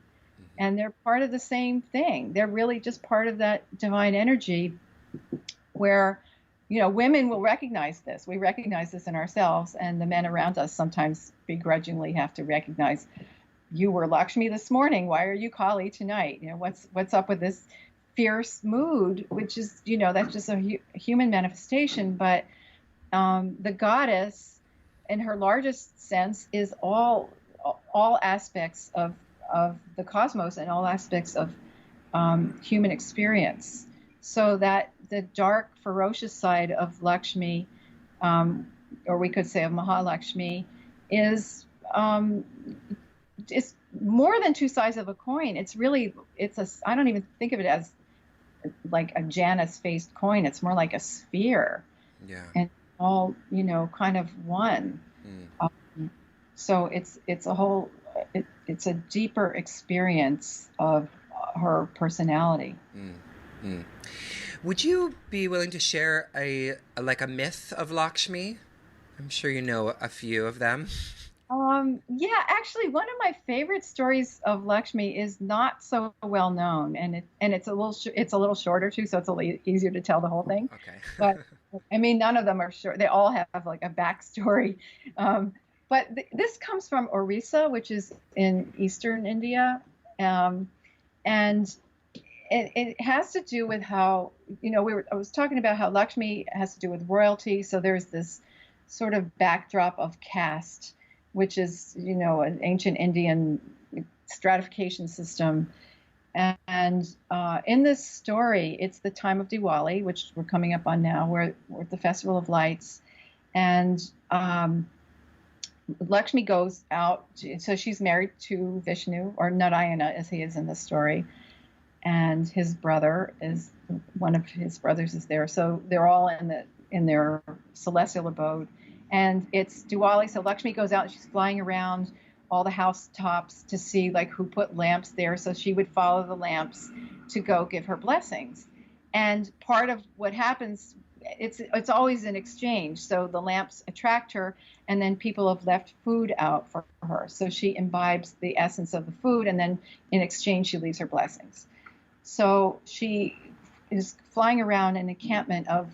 And they're part of the same thing. They're really just part of that divine energy where, women will recognize this. We recognize this in ourselves, and the men around us sometimes begrudgingly have to recognize, you were Lakshmi this morning. Why are you Kali tonight? What's up with this fierce mood, which is, that's just a human manifestation. But the goddess, in her largest sense, is all aspects of the cosmos and all aspects of human experience. So that the dark, ferocious side of Lakshmi, or we could say of Mahalakshmi, is it's more than two sides of a coin. I don't even think of it as like a Janus-faced coin. It's more like a sphere. Yeah. And all, kind of one. So it's a deeper experience of her personality. Would you be willing to share a myth of Lakshmi? I'm sure you know a few of them. Yeah, actually, one of my favorite stories of Lakshmi is not so well known, and it's a little shorter too, so it's a little easier to tell the whole thing. Okay. But I mean, none of them are short. They all have like a backstory. But this comes from Orissa, which is in eastern India, and it has to do with how, I was talking about how Lakshmi has to do with royalty. So there's this sort of backdrop of caste, which is, an ancient Indian stratification system. And in this story, it's the time of Diwali, which we're coming up on now. We're at the Festival of Lights. And Lakshmi goes out. So she's married to Vishnu, or Narayana, as he is in the story. And one of his brothers is there. So they're all in their celestial abode. And it's Diwali, so Lakshmi goes out and she's flying around all the housetops to see like who put lamps there. So she would follow the lamps to go give her blessings. And part of what happens, it's always an exchange. So the lamps attract her, and then people have left food out for her. So she imbibes the essence of the food, and then in exchange she leaves her blessings. So she is flying around an encampment of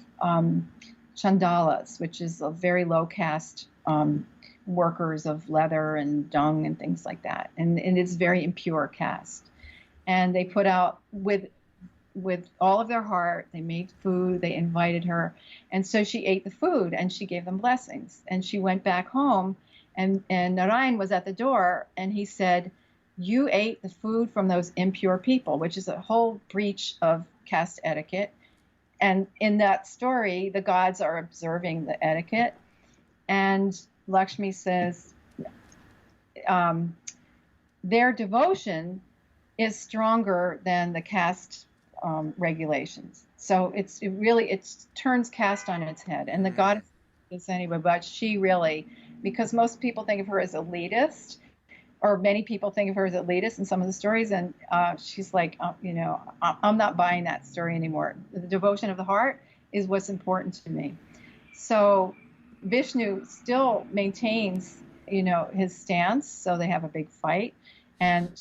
Chandalas, which is a very low caste workers of leather and dung and things like that. And it's very impure caste. And they put out with all of their heart, they made food, they invited her. And so she ate the food and she gave them blessings. And she went back home, and Narayan was at the door, and he said, "You ate the food from those impure people," which is a whole breach of caste etiquette. And in that story, the gods are observing the etiquette. And Lakshmi says their devotion is stronger than the caste regulations. So it turns caste on its head. And the goddess is anyway, but she really, because most people think of her as elitist, or many people think of her as elitist in some of the stories, and she's like, I'm not buying that story anymore. The devotion of the heart is what's important to me. So Vishnu still maintains, his stance. So they have a big fight, and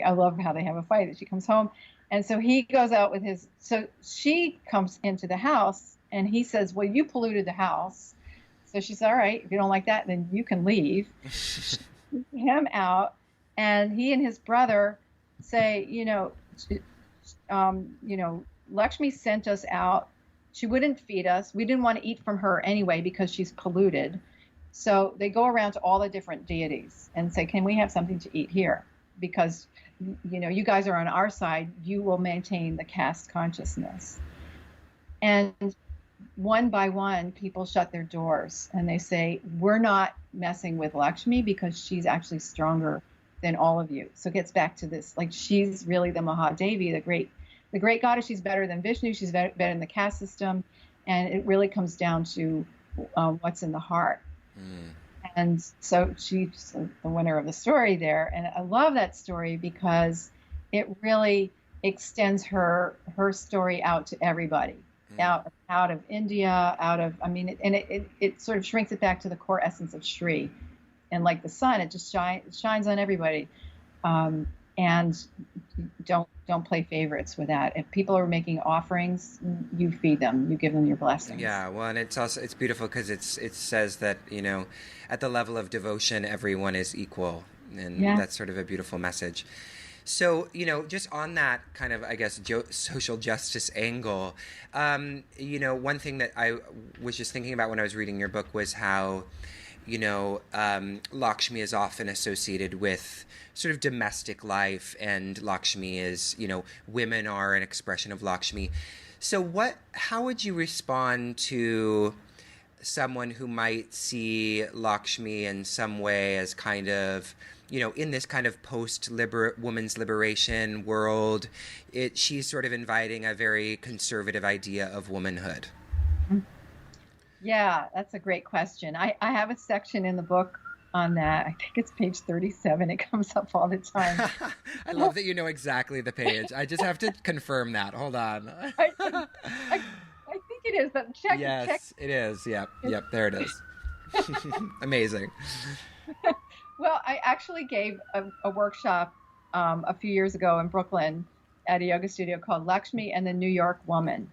I love how they have a fight. She comes home, and so he goes out with so she comes into the house, and he says, "Well, you polluted the house." So she said, "All right, if you don't like that, then you can leave." Him out, and he and his brother say, Lakshmi sent us out. She wouldn't feed us. We didn't want to eat from her anyway because she's polluted. So they go around to all the different deities and say, "Can we have something to eat here? Because, you guys are on our side. You will maintain the caste consciousness." And one by one, people shut their doors and they say, "We're not messing with Lakshmi because she's actually stronger than all of you." So it gets back to this, like, she's really the Mahadevi, the great goddess. She's better than Vishnu. She's better than the caste system. And it really comes down to what's in the heart. And so she's the winner of the story there. And I love that story because it really extends her story out to everybody. Out of India, it sort of shrinks it back to the core essence of Shri, and like the sun, it just shines on everybody. And don't don't play favorites with that. If people are making offerings, you feed them, you give them your blessings. Yeah, well, and it's beautiful because it says that, at the level of devotion, everyone is equal, and Yeah. that's sort of a beautiful message. So, just on that kind of, I guess, social justice angle, one thing that I was just thinking about when I was reading your book was how, Lakshmi is often associated with sort of domestic life, and Lakshmi is, women are an expression of Lakshmi. So, how would you respond to someone who might see Lakshmi in some way as kind of, in this kind of women's liberation world, she's sort of inviting a very conservative idea of womanhood? Yeah, that's a great question. I have a section in the book on that. I think it's page 37. It comes up all the time. I love that you know exactly the page. I just have to confirm that. Hold on. I think it is, but check. Yes, it is. Yep, there it is. Amazing. Well, I actually gave a workshop a few years ago in Brooklyn at a yoga studio called Lakshmi and the New York Woman.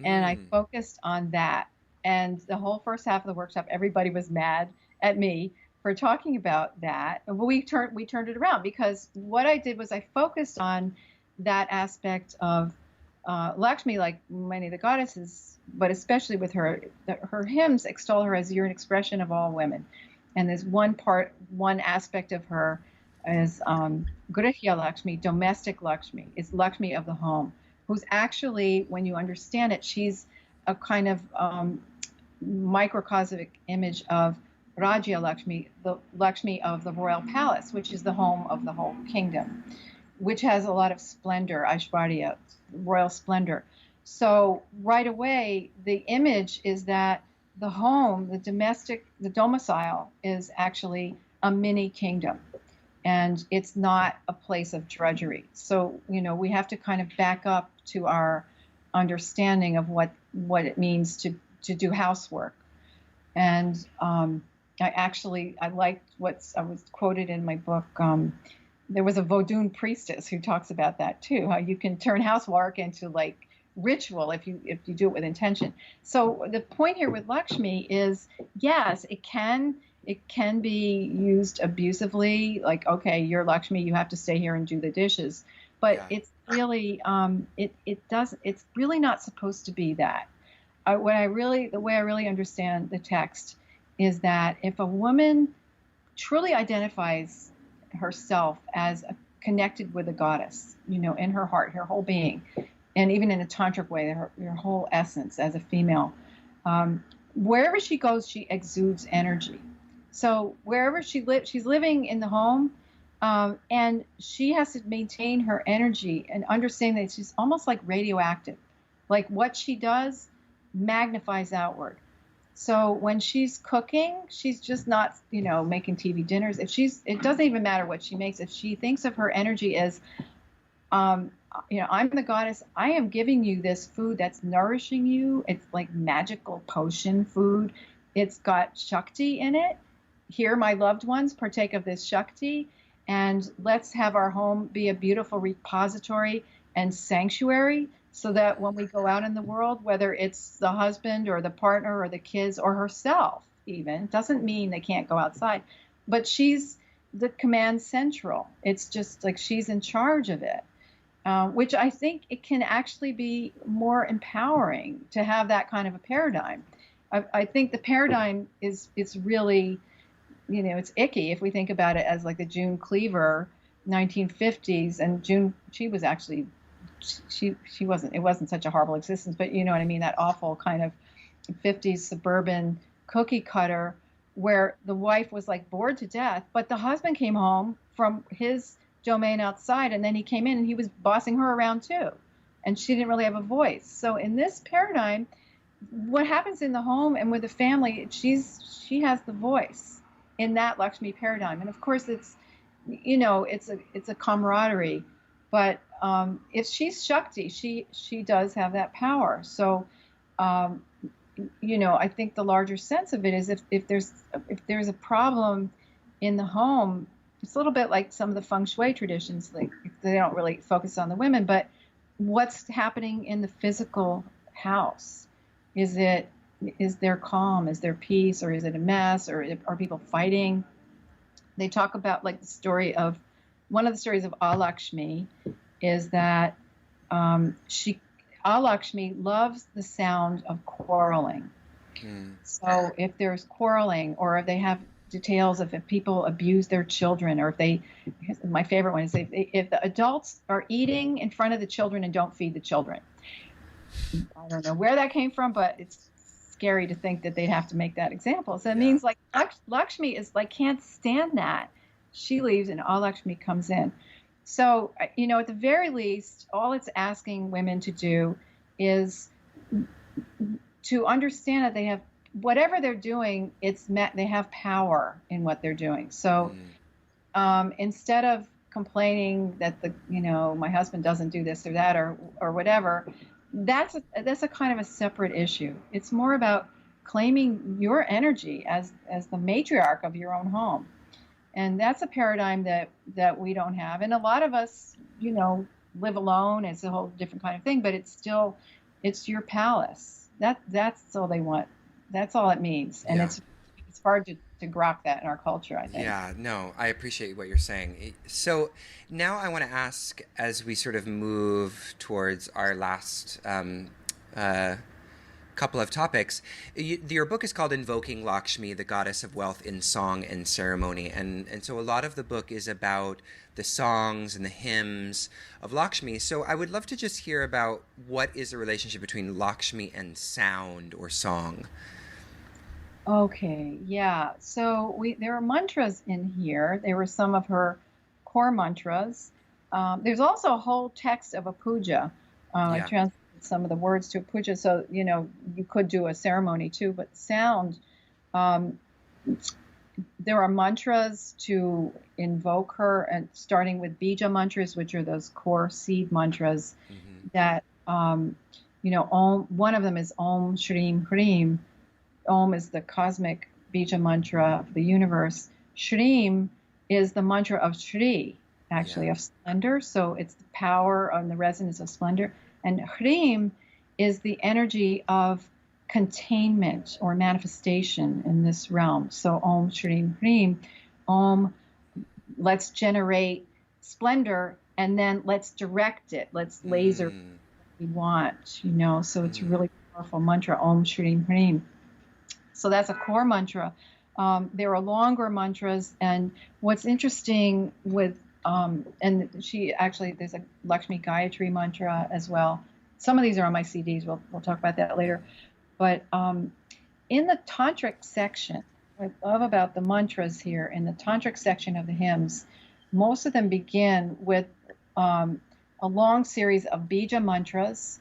And I focused on that. And the whole first half of the workshop, everybody was mad at me for talking about that. But we turned it around, because what I did was I focused on that aspect of Lakshmi, like many of the goddesses, but especially with her hymns extol her as you're an expression of all women. And there's one aspect of her is Grihya Lakshmi, domestic Lakshmi. It's Lakshmi of the home, who's actually, when you understand it, she's a kind of microcosmic image of Rajya Lakshmi, the Lakshmi of the royal palace, which is the home of the whole kingdom, which has a lot of splendor, Aishwarya, royal splendor. So right away, the image is that the home, the domicile, is actually a mini kingdom, and it's not a place of drudgery. So, we have to kind of back up to our understanding of what it means to do housework. And I liked what I was quoted in my book. There was a Vodun priestess who talks about that too, how you can turn housework into like ritual if you do it with intention. So the point here with Lakshmi is, yes, it can be used abusively, like, okay, you're Lakshmi, you have to stay here and do the dishes. But it's really it's really not supposed to be that. The way I really understand the text is that if a woman truly identifies herself as connected with a goddess, in her heart, her whole being, and even in a tantric way, her whole essence as a female, wherever she goes, she exudes energy. So wherever she lives, she's living in the home, and she has to maintain her energy and understand that she's almost like radioactive. Like what she does magnifies outward. So when she's cooking, she's just not, making TV dinners. It doesn't even matter what she makes. If she thinks of her energy as, I'm the goddess, I am giving you this food that's nourishing you. It's like magical potion food. It's got Shakti in it. Here, my loved ones, partake of this Shakti, and let's have our home be a beautiful repository and sanctuary, so that when we go out in the world, whether it's the husband or the partner or the kids or herself even, doesn't mean they can't go outside, but she's the command central. It's just like she's in charge of it, which I think it can actually be more empowering to have that kind of a paradigm. I think the paradigm it's really, it's icky if we think about it as like the June Cleaver 1950s, and June, she was actually, she wasn't, it wasn't such a horrible existence, but you know what I mean, that awful kind of 50s suburban cookie cutter where the wife was like bored to death, but the husband came home from his domain outside, and then he came in and he was bossing her around too, and she didn't really have a voice. So in this paradigm, what happens in the home and with the family, she has the voice in that Lakshmi paradigm. And of course it's a camaraderie, but if she's Shakti, she does have that power. So, I think the larger sense of it is if there's a problem in the home, it's a little bit like some of the feng shui traditions. Like they don't really focus on the women, but what's happening in the physical house? Is there calm? Is there peace, or is it a mess, or are people fighting? They talk about like the story of one of the stories of Lakshmi is that she Lakshmi loves the sound of quarreling. So if there's quarreling, or if they have details of if people abuse their children, or if they, my favorite one is if the adults are eating in front of the children and don't feed the children. I don't know where that came from, but it's scary to think that they'd have to make that example. So it means like Lakshmi is like can't stand that. She leaves and Lakshmi comes in. So, at the very least, all it's asking women to do is to understand that they have whatever they're doing, they have power in what they're doing. So instead of complaining that my husband doesn't do this or that or whatever, that's a kind of a separate issue. It's more about claiming your energy as the matriarch of your own home. And that's a paradigm that we don't have. And a lot of us, live alone. It's a whole different kind of thing, but it's your palace. That's all they want. That's all it means. And it's hard to grok that in our culture, I think. Yeah, no, I appreciate what you're saying. So now I want to ask, as we sort of move towards our last couple of topics, your book is called Invoking Lakshmi, the goddess of wealth in song and ceremony. And so a lot of the book is about the songs and the hymns of Lakshmi. So I would love to just hear about what is the relationship between Lakshmi and sound or song. Okay, yeah. So there are mantras in here. There were some of her core mantras. There's also a whole text of a puja. I translated some of the words to a puja, so you could do a ceremony too. But sound, there are mantras to invoke her, and starting with bija mantras, which are those core seed mantras. That Om. One of them is Om Shrim Hrim. Om is the cosmic bija mantra of the universe. Shrim is the mantra of Shri, actually, of splendor. So it's the power and the resonance of splendor. And Hrim is the energy of containment or manifestation in this realm. So Om Shrim Hrim, Om, let's generate splendor, and then let's direct it. Let's laser what we want, So it's a really powerful mantra, Om Shrim Hrim. So that's a core mantra. There are longer mantras, and what's interesting with and there's a Lakshmi Gayatri mantra as well. Some of these are on my CDs. We'll talk about that later. But in the tantric section, what I love about the mantras here in the tantric section of the hymns, most of them begin with a long series of bija mantras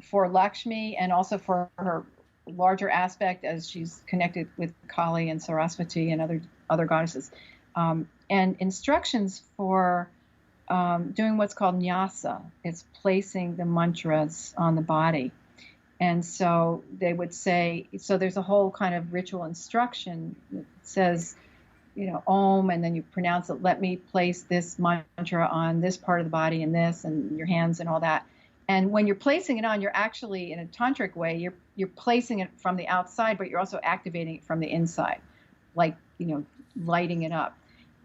for Lakshmi and also for her larger aspect as she's connected with Kali and Saraswati and other goddesses, and instructions for doing what's called nyasa. It's placing the mantras on the body. And so they would say, so there's a whole kind of ritual instruction that says, Om, and then you pronounce it, let me place this mantra on this part of the body and this, and your hands and all that. And when you're placing it on, you're actually, in a tantric way, you're placing it from the outside, but you're also activating it from the inside, like, lighting it up.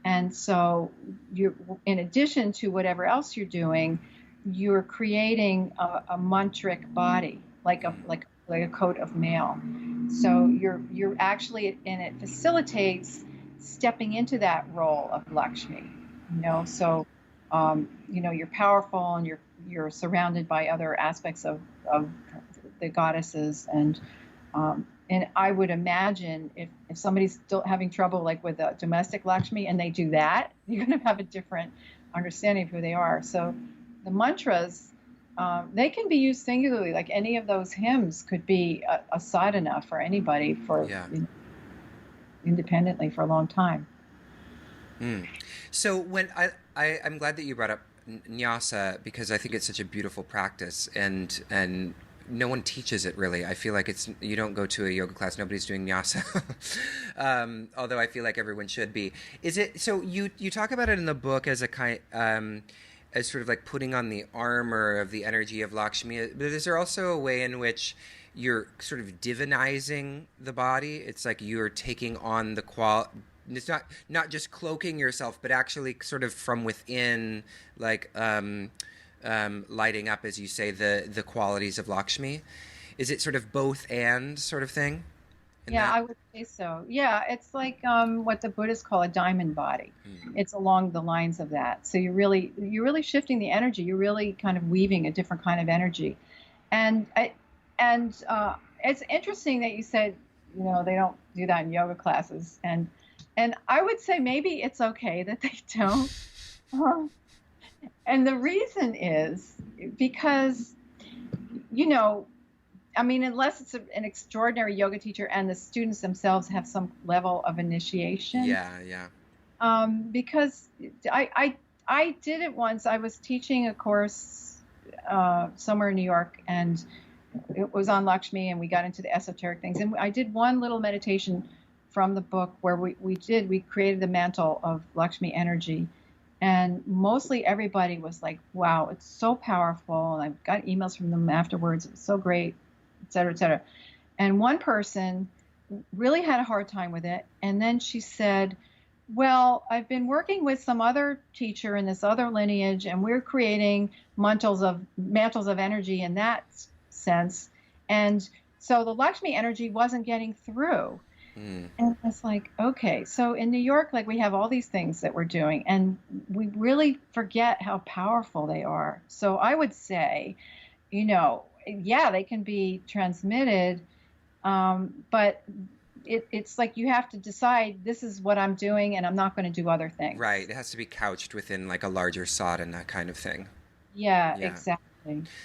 And so you're, in addition to whatever else you're doing, you're creating a mantric body, like a coat of mail. So you're actually, and it facilitates stepping into that role of Lakshmi, So, you're powerful and you're surrounded by other aspects of the goddesses, and I would imagine if somebody's still having trouble like with a domestic Lakshmi and they do that, you're going to have a different understanding of who they are. So the mantras, they can be used singularly, like any of those hymns could be a sadhana for anybody for independently for a long time. So when I'm glad that you brought up nyasa, because I think it's such a beautiful practice, and no one teaches it really. I feel like you don't go to a yoga class, nobody's doing nyasa. Although I feel like everyone should be. Is it so? You talk about it in the book as a kind as sort of like putting on the armor of the energy of Lakshmi. But is there also a way in which you're sort of divinizing the body? It's like you're taking on the it's not just cloaking yourself, but actually sort of from within, like lighting up, as you say, the qualities of Lakshmi. Is it sort of both and sort of thing? Yeah, That? I would say so. Yeah, it's like what the Buddhists call a diamond body. Mm. It's along the lines of that. So you're really shifting the energy. You're really kind of weaving a different kind of energy. And it's interesting that you said, they don't do that in yoga classes. And I would say maybe it's okay that they don't. Um, and the reason is because, I mean, unless it's an extraordinary yoga teacher and the students themselves have some level of initiation. Yeah, yeah. Because I did it once. I was teaching a course somewhere in New York, and it was on Lakshmi, and we got into the esoteric things. And I did one little meditation from the book where we created the mantle of Lakshmi energy. And mostly everybody was like, wow, it's so powerful. And I've got emails from them afterwards. It was so great, et cetera, et cetera. And one person really had a hard time with it. And then she said, well, I've been working with some other teacher in this other lineage, and we're creating mantles of energy in that sense. And so the Lakshmi energy wasn't getting through. Mm. And it's like, okay, so in New York, like we have all these things that we're doing, and we really forget how powerful they are. So I would say, yeah, they can be transmitted, but it's like you have to decide, this is what I'm doing, and I'm not going to do other things. Right. It has to be couched within like a larger sadhana kind of thing. Yeah. Exactly.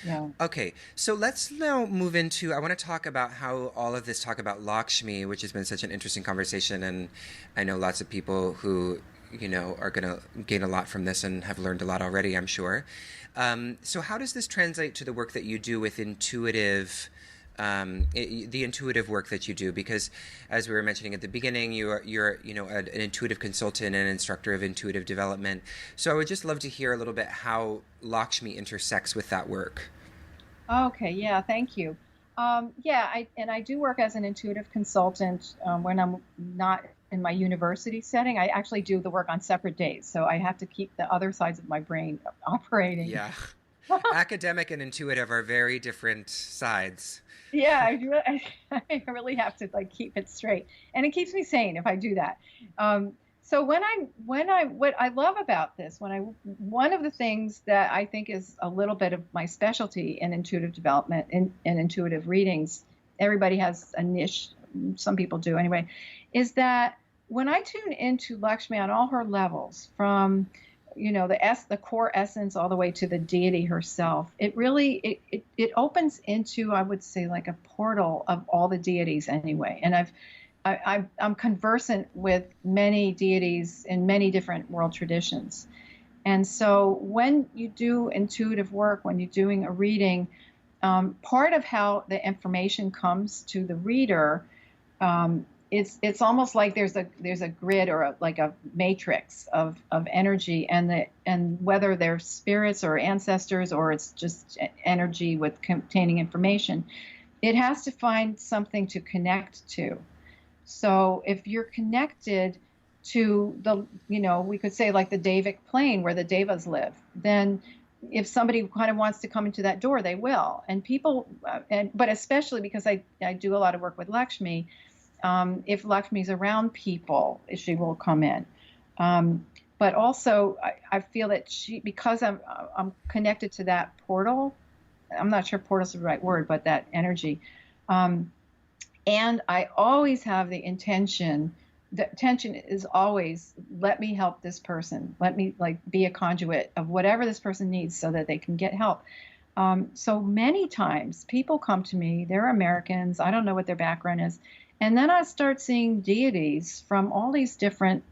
Yeah. Okay, so let's now move into, I want to talk about how all of this talk about Lakshmi, which has been such an interesting conversation, and I know lots of people who, are going to gain a lot from this and have learned a lot already, I'm sure. So how does this translate to the work that you do with the intuitive work that you do? Because as we were mentioning at the beginning, you're an intuitive consultant and instructor of intuitive development. So I would just love to hear a little bit how Lakshmi intersects with that work. Okay, yeah, thank you. I do work as an intuitive consultant when I'm not in my university setting. I actually do the work on separate days, so I have to keep the other sides of my brain operating. Yeah. Academic and intuitive are very different sides. Yeah, I really have to like keep it straight, and it keeps me sane if I do that. So what I love about this, one of the things that I think is a little bit of my specialty in intuitive development and intuitive readings, everybody has a niche, some people do anyway, is that when I tune into Lakshmi on all her levels, from the core essence all the way to the deity herself, it really it opens into, I would say, like a portal of all the deities anyway. And I'm conversant with many deities in many different world traditions. And so when you do intuitive work, when you're doing a reading, part of how the information comes to the reader, it's almost like there's a grid or like a matrix of energy, and whether they're spirits or ancestors or it's just energy with containing information, it has to find something to connect to. So if you're connected to we could say like the Devic plane where the Devas live, then if somebody kind of wants to come into that door, they will. And people, but especially because I do a lot of work with Lakshmi, if Lakshmi's around people, she will come in. But also I feel that because I'm connected to that portal, I'm not sure portal's the right word, but that energy, and I always have the intention is always, let me help this person. Let me be a conduit of whatever this person needs so that they can get help. So many times people come to me, they're Americans, I don't know what their background is. And then I start seeing deities from all these different,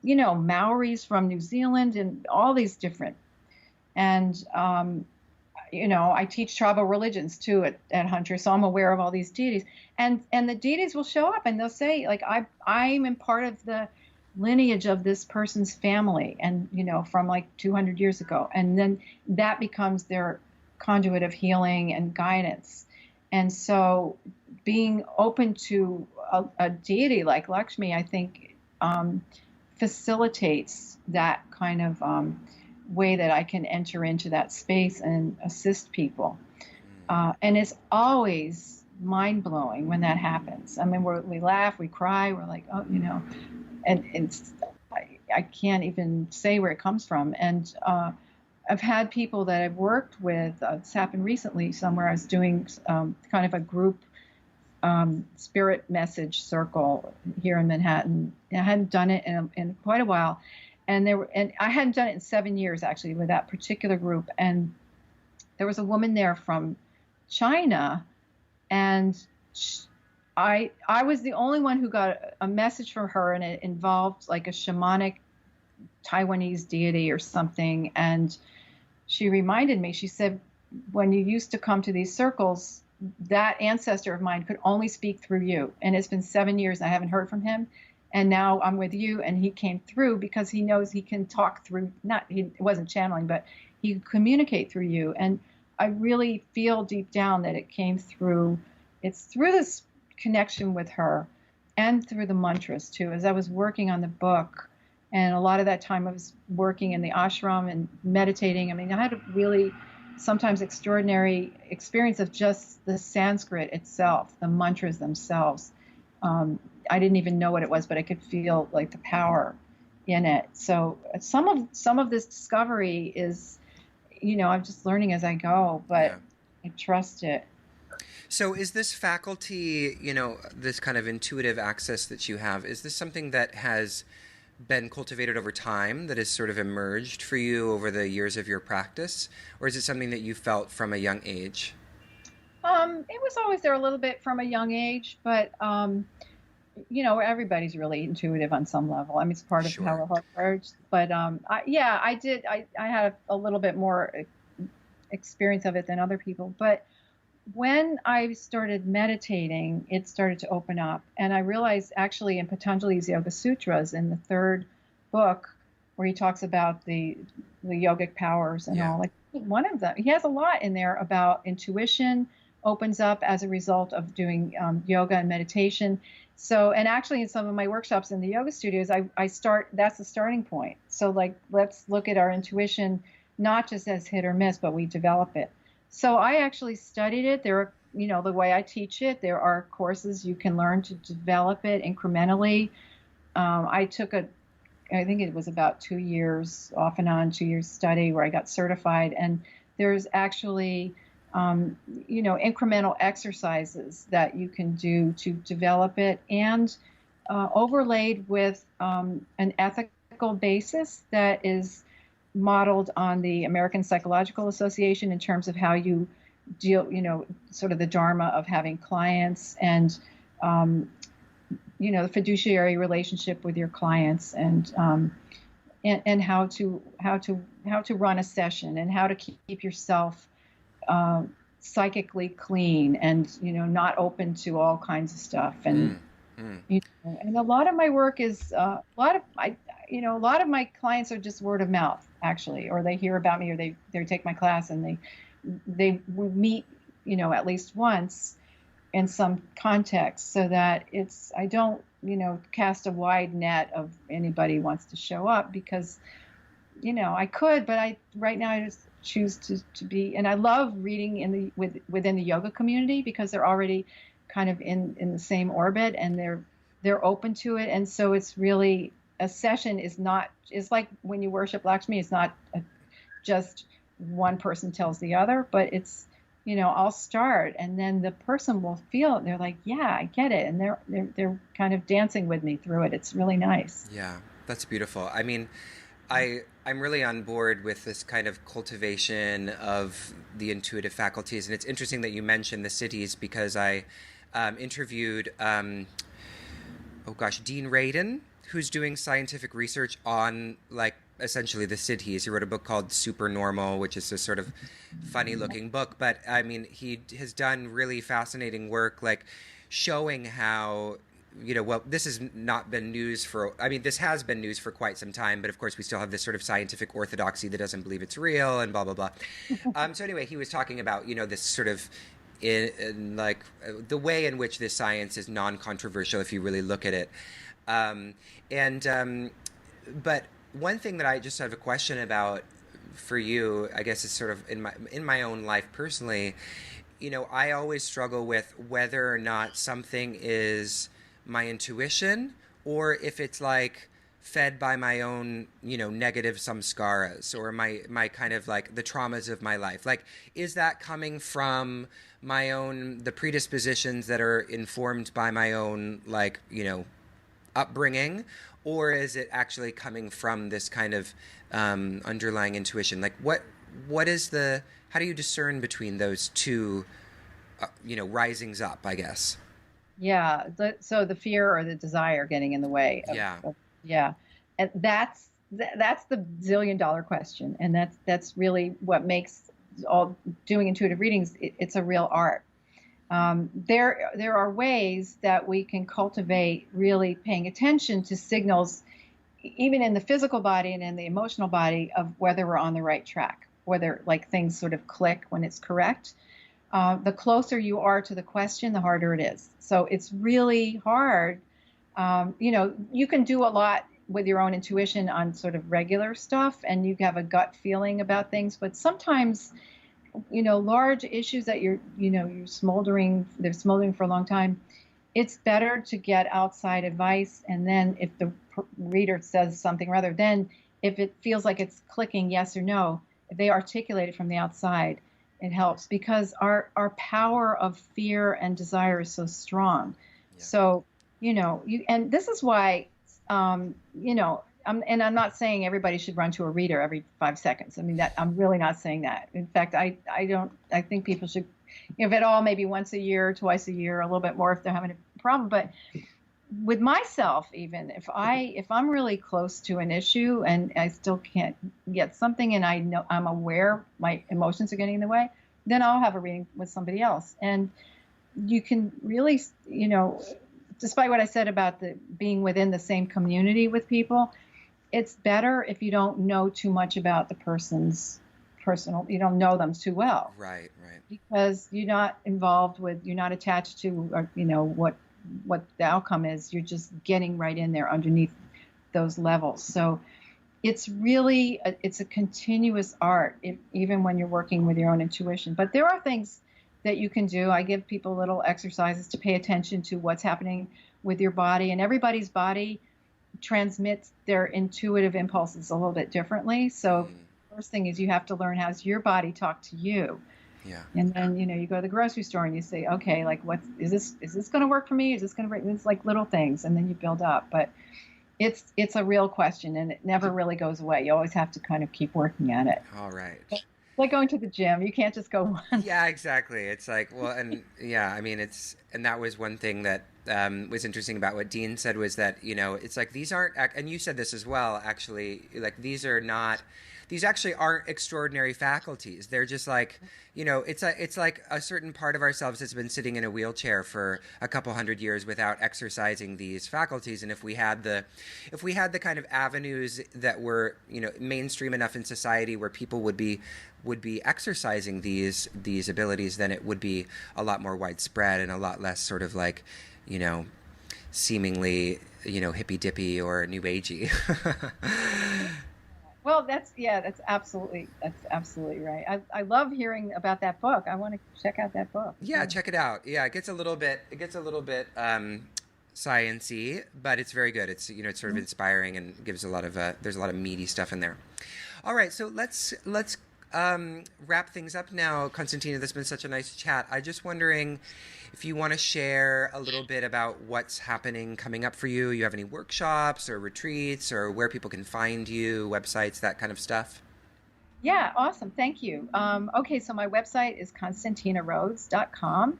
Maoris from New Zealand and all these different. And I teach tribal religions too at Hunter, so I'm aware of all these deities, and the deities will show up and they'll say like I'm in part of the lineage of this person's family, and from like 200 years ago, and then that becomes their conduit of healing and guidance. And so being open to a deity like Lakshmi, I think, facilitates that kind of way that I can enter into that space and assist people. And it's always mind blowing when that happens. I mean, we laugh, we cry, we're like, oh, and I can't even say where it comes from. And I've had people that I've worked with. It's happened recently somewhere. I was doing kind of a group spirit message circle here in Manhattan. I hadn't done it in quite a while, and I hadn't done it in 7 years actually with that particular group. And there was a woman there from China, and I was the only one who got a message from her, and it involved like a shamanic Taiwanese deity or something. And she reminded me, she said, when you used to come to these circles, that ancestor of mine could only speak through you. And it's been 7 years and I haven't heard from him. And now I'm with you, and he came through because he knows he can talk through, he wasn't channeling, but he could communicate through you. And I really feel deep down that it came through, it's through this connection with her and through the mantras too. As I was working on the book, and a lot of that time I was working in the ashram and meditating. I mean, I had a really sometimes extraordinary experience of just the Sanskrit itself, the mantras themselves. I didn't even know what it was, but I could feel like the power in it. So some of this discovery is, I'm just learning as I go, but I trust it. So is this faculty, this kind of intuitive access that you have, is this something that has been cultivated over time, that has sort of emerged for you over the years of your practice? Or is it something that you felt from a young age? It was always there a little bit from a young age, but, everybody's really intuitive on some level. I mean, it's part of how the heart works. But I had a little bit more experience of it than other people. But when I started meditating, it started to open up. And I realized actually in Patanjali's Yoga Sutras, in the third book, where he talks about the yogic powers and all, like one of them, he has a lot in there about intuition opens up as a result of doing yoga and meditation. So, and actually in some of my workshops in the yoga studios, that's the starting point. So like, let's look at our intuition, not just as hit or miss, but we develop it. So I actually studied it. There are, the way I teach it, there are courses you can learn to develop it incrementally. I took I think it was about 2 years, off and on 2 years study where I got certified. And there's actually, incremental exercises that you can do to develop it, and overlaid with an ethical basis that is modeled on the American Psychological Association in terms of how you deal, sort of the dharma of having clients, and, the fiduciary relationship with your clients, and how to run a session, and how to keep yourself psychically clean, and, not open to all kinds of stuff. And, and a lot of my work is, a lot of my clients are just word of mouth, actually, or they hear about me, or they take my class, and we meet, at least once in some context, so that I don't, cast a wide net of anybody who wants to show up, because, I could, but right now I just choose to be, and I love reading within the yoga community, because they're already kind of in the same orbit, and they're open to it. And so it's really, a session is like when you worship Lakshmi, it's not just one person tells the other, but it's, I'll start, and then the person will feel it. They're like, yeah, I get it. And they're kind of dancing with me through it. It's really nice. Yeah, that's beautiful. I mean, I'm really on board with this kind of cultivation of the intuitive faculties. And it's interesting that you mentioned the cities, because I interviewed, Dean Radin, who's doing scientific research on like essentially the Siddhis. He wrote a book called Supernormal, which is a sort of funny looking book. But I mean, he has done really fascinating work, like showing how, well, this has not been news for, I mean, this has been news for quite some time, but of course we still have this sort of scientific orthodoxy that doesn't believe it's real and blah, blah, blah. So anyway, he was talking about, this sort of, in like the way in which this science is non-controversial if you really look at it. But one thing that I just have a question about for you, I guess, is sort of in my own life personally. I always struggle with whether or not something is my intuition or if it's like fed by my own, negative samskaras or my kind of like the traumas of my life. Like, is that coming from the predispositions that are informed by my own, like, upbringing, or is it actually coming from this kind of underlying intuition? Like, how do you discern between those two, risings up, I guess? Yeah. So the fear or the desire getting in the way. Yeah. And that's the $1 zillion question. And that's really what makes all doing intuitive readings. It's a real art. There are ways that we can cultivate really paying attention to signals, even in the physical body and in the emotional body, of whether we're on the right track, whether like things sort of click when it's correct. The closer you are to the question, the harder it is. So it's really hard. You can do a lot with your own intuition on sort of regular stuff, and you have a gut feeling about things. But sometimes, large issues that you're smoldering, they're smoldering for a long time. It's better to get outside advice, and then if the reader says something, rather than if it feels like it's clicking yes or no, if they articulate it from the outside, it helps, because our power of fear and desire is so strong. Yeah. So, and this is why, I'm not saying everybody should run to a reader every 5 seconds. I mean, I'm really not saying that. In fact, I think people should, if at all, maybe once a year, twice a year, a little bit more if they're having a problem. But with myself, even if I'm really close to an issue and I still can't get something, and I know I'm aware my emotions are getting in the way, then I'll have a reading with somebody else. And you can really, despite what I said about being within the same community with people, it's better if you don't know too much about the person's you don't know them too well. Right. Because you're not involved with, you're not attached to, what the outcome is. You're just getting right in there underneath those levels. So it's really, it's a continuous art, even when you're working with your own intuition. But there are things that you can do. I give people little exercises to pay attention to what's happening with your body, and everybody's body transmits their intuitive impulses a little bit differently. So first thing is you have to learn, how's your body talk to you? Yeah. And then, you go to the grocery store and you say, okay, like, is this going to work for me? Is this going to work? It's like little things, and then you build up. But it's a real question, and it never really goes away. You always have to kind of keep working at it. All right. It's like going to the gym. You can't just go once. Yeah, exactly. It's like, well, and yeah, I mean, and that was one thing that was interesting about what Dean said, was that, it's like, these aren't, and you said this as well, actually, like, these actually aren't extraordinary faculties. They're just like, it's like a certain part of ourselves that's been sitting in a wheelchair for a couple hundred years without exercising these faculties. And if we had the kind of avenues that were, mainstream enough in society where people would be exercising these abilities, then it would be a lot more widespread and a lot less sort of like, seemingly, hippy dippy or new agey. Well, that's absolutely right. I love hearing about that book. I want to check out that book. Yeah, check it out. Yeah, it gets a little bit science-y, but it's very good. It's it's sort of inspiring and gives a lot of there's a lot of meaty stuff in there. All right, so let's wrap things up now, Constantina. This has been such a nice chat. I'm just wondering if you want to share a little bit about what's happening coming up for you. You have any workshops or retreats, or where people can find you, websites, that kind of stuff? Yeah, awesome. Thank you. Okay, so my website is ConstantinaRhodes.com.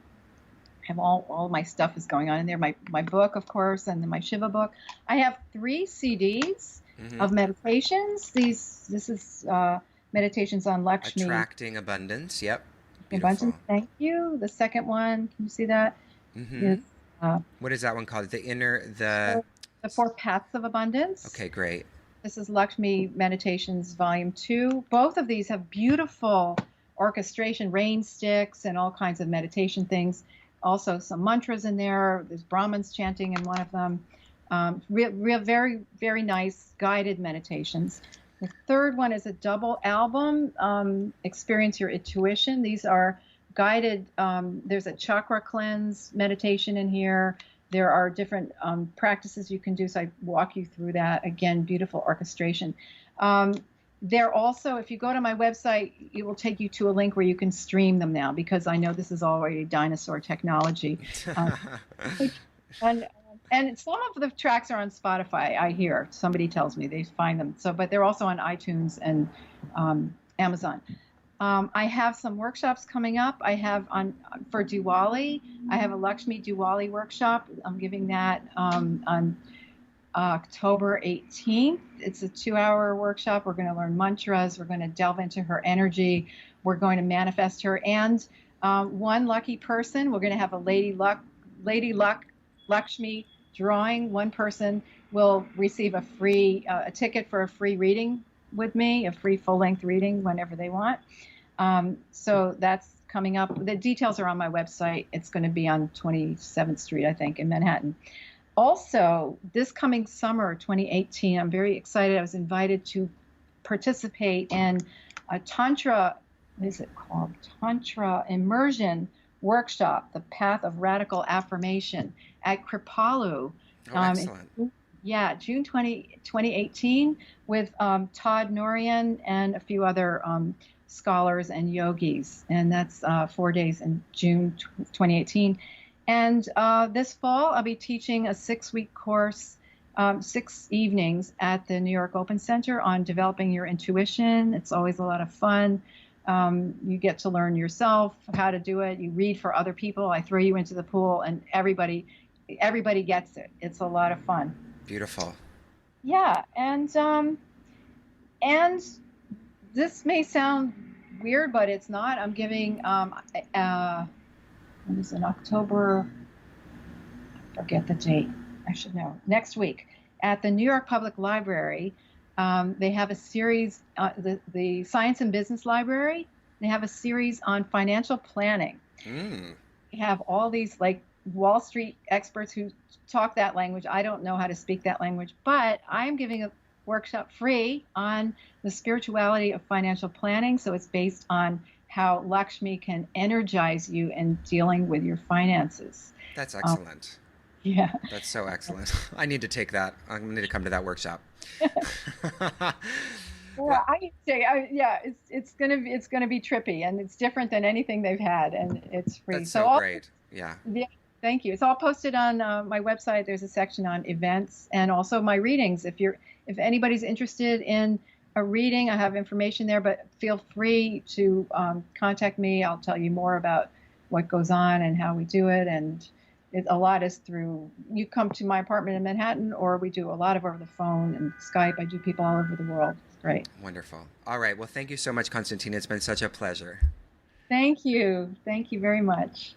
I have all my stuff is going on in there. My book, of course, and then my Shiva book. I have 3 CDs of meditations. This is meditations on Lakshmi. Attracting abundance. Yep. Abundance. Beautiful. Thank you. The second one, can you see that? Mm-hmm. Is uh, What is that one called? The the Four Paths of Abundance. Okay, great. This is Lakshmi Meditations Volume 2. Both of these have beautiful orchestration, rain sticks, and all kinds of meditation things. Also, some mantras in there. There's Brahmins chanting in one of them. Very, very nice guided meditations. The third one is a double album, Experience Your Intuition. These are guided. There's a chakra cleanse meditation in here. There are different practices you can do, so I walk you through that. Again, beautiful orchestration. They're also, if you go to my website, it will take you to a link where you can stream them now, because I know this is already dinosaur technology. And some of the tracks are on Spotify, I hear. Somebody tells me they find them. But they're also on iTunes and Amazon. I have some workshops coming up. I have for Diwali. I have a Lakshmi Diwali workshop. I'm giving that on October 18th. It's a 2-hour workshop. We're going to learn mantras. We're going to delve into her energy. We're going to manifest her. And one lucky person, we're going to have a Lady Luck Lakshmi drawing. One person will receive a ticket for a free reading with me, a free full-length reading whenever they want. So that's coming up. The details are on my website. It's going to be on 27th Street, I think, in Manhattan. Also, this coming summer, 2018, I'm very excited. I was invited to participate in a Tantra, what is it called? Tantra immersion workshop, The Path of Radical Affirmation at Kripalu. Oh, excellent. June 2018 with Todd Norian and a few other scholars and yogis. And that's 4 days in June 2018. And this fall, I'll be teaching a 6-week course, 6 evenings at the New York Open Center on developing your intuition. It's always a lot of fun. You get to learn yourself how to do it. You read for other people. I throw you into the pool, and everybody gets it. It's a lot of fun. Beautiful. Yeah, and this may sound weird, but it's not. I'm giving what is it, October? I forget the date. I should know. Next week at the New York Public Library. They have a series, the Science and Business Library. They have a series on financial planning. They have all these like Wall Street experts who talk that language. I don't know how to speak that language, but I'm giving a workshop free on the spirituality of financial planning. So it's based on how Lakshmi can energize you in dealing with your finances. That's excellent. Yeah. That's so excellent. I need to take that. I need to come to that workshop. Well, I say, it's gonna be trippy, and it's different than anything they've had, and it's free. That's so great. Yeah. Thank you. It's all posted on my website. There's a section on events and also my readings. If anybody's interested in a reading, I have information there. But feel free to contact me. I'll tell you more about what goes on and how we do it. And a lot is through, you come to my apartment in Manhattan, or we do a lot of over the phone and Skype. I do people all over the world. It's great. Wonderful. All right. Well, thank you so much, Constantina. It's been such a pleasure. Thank you. Thank you very much.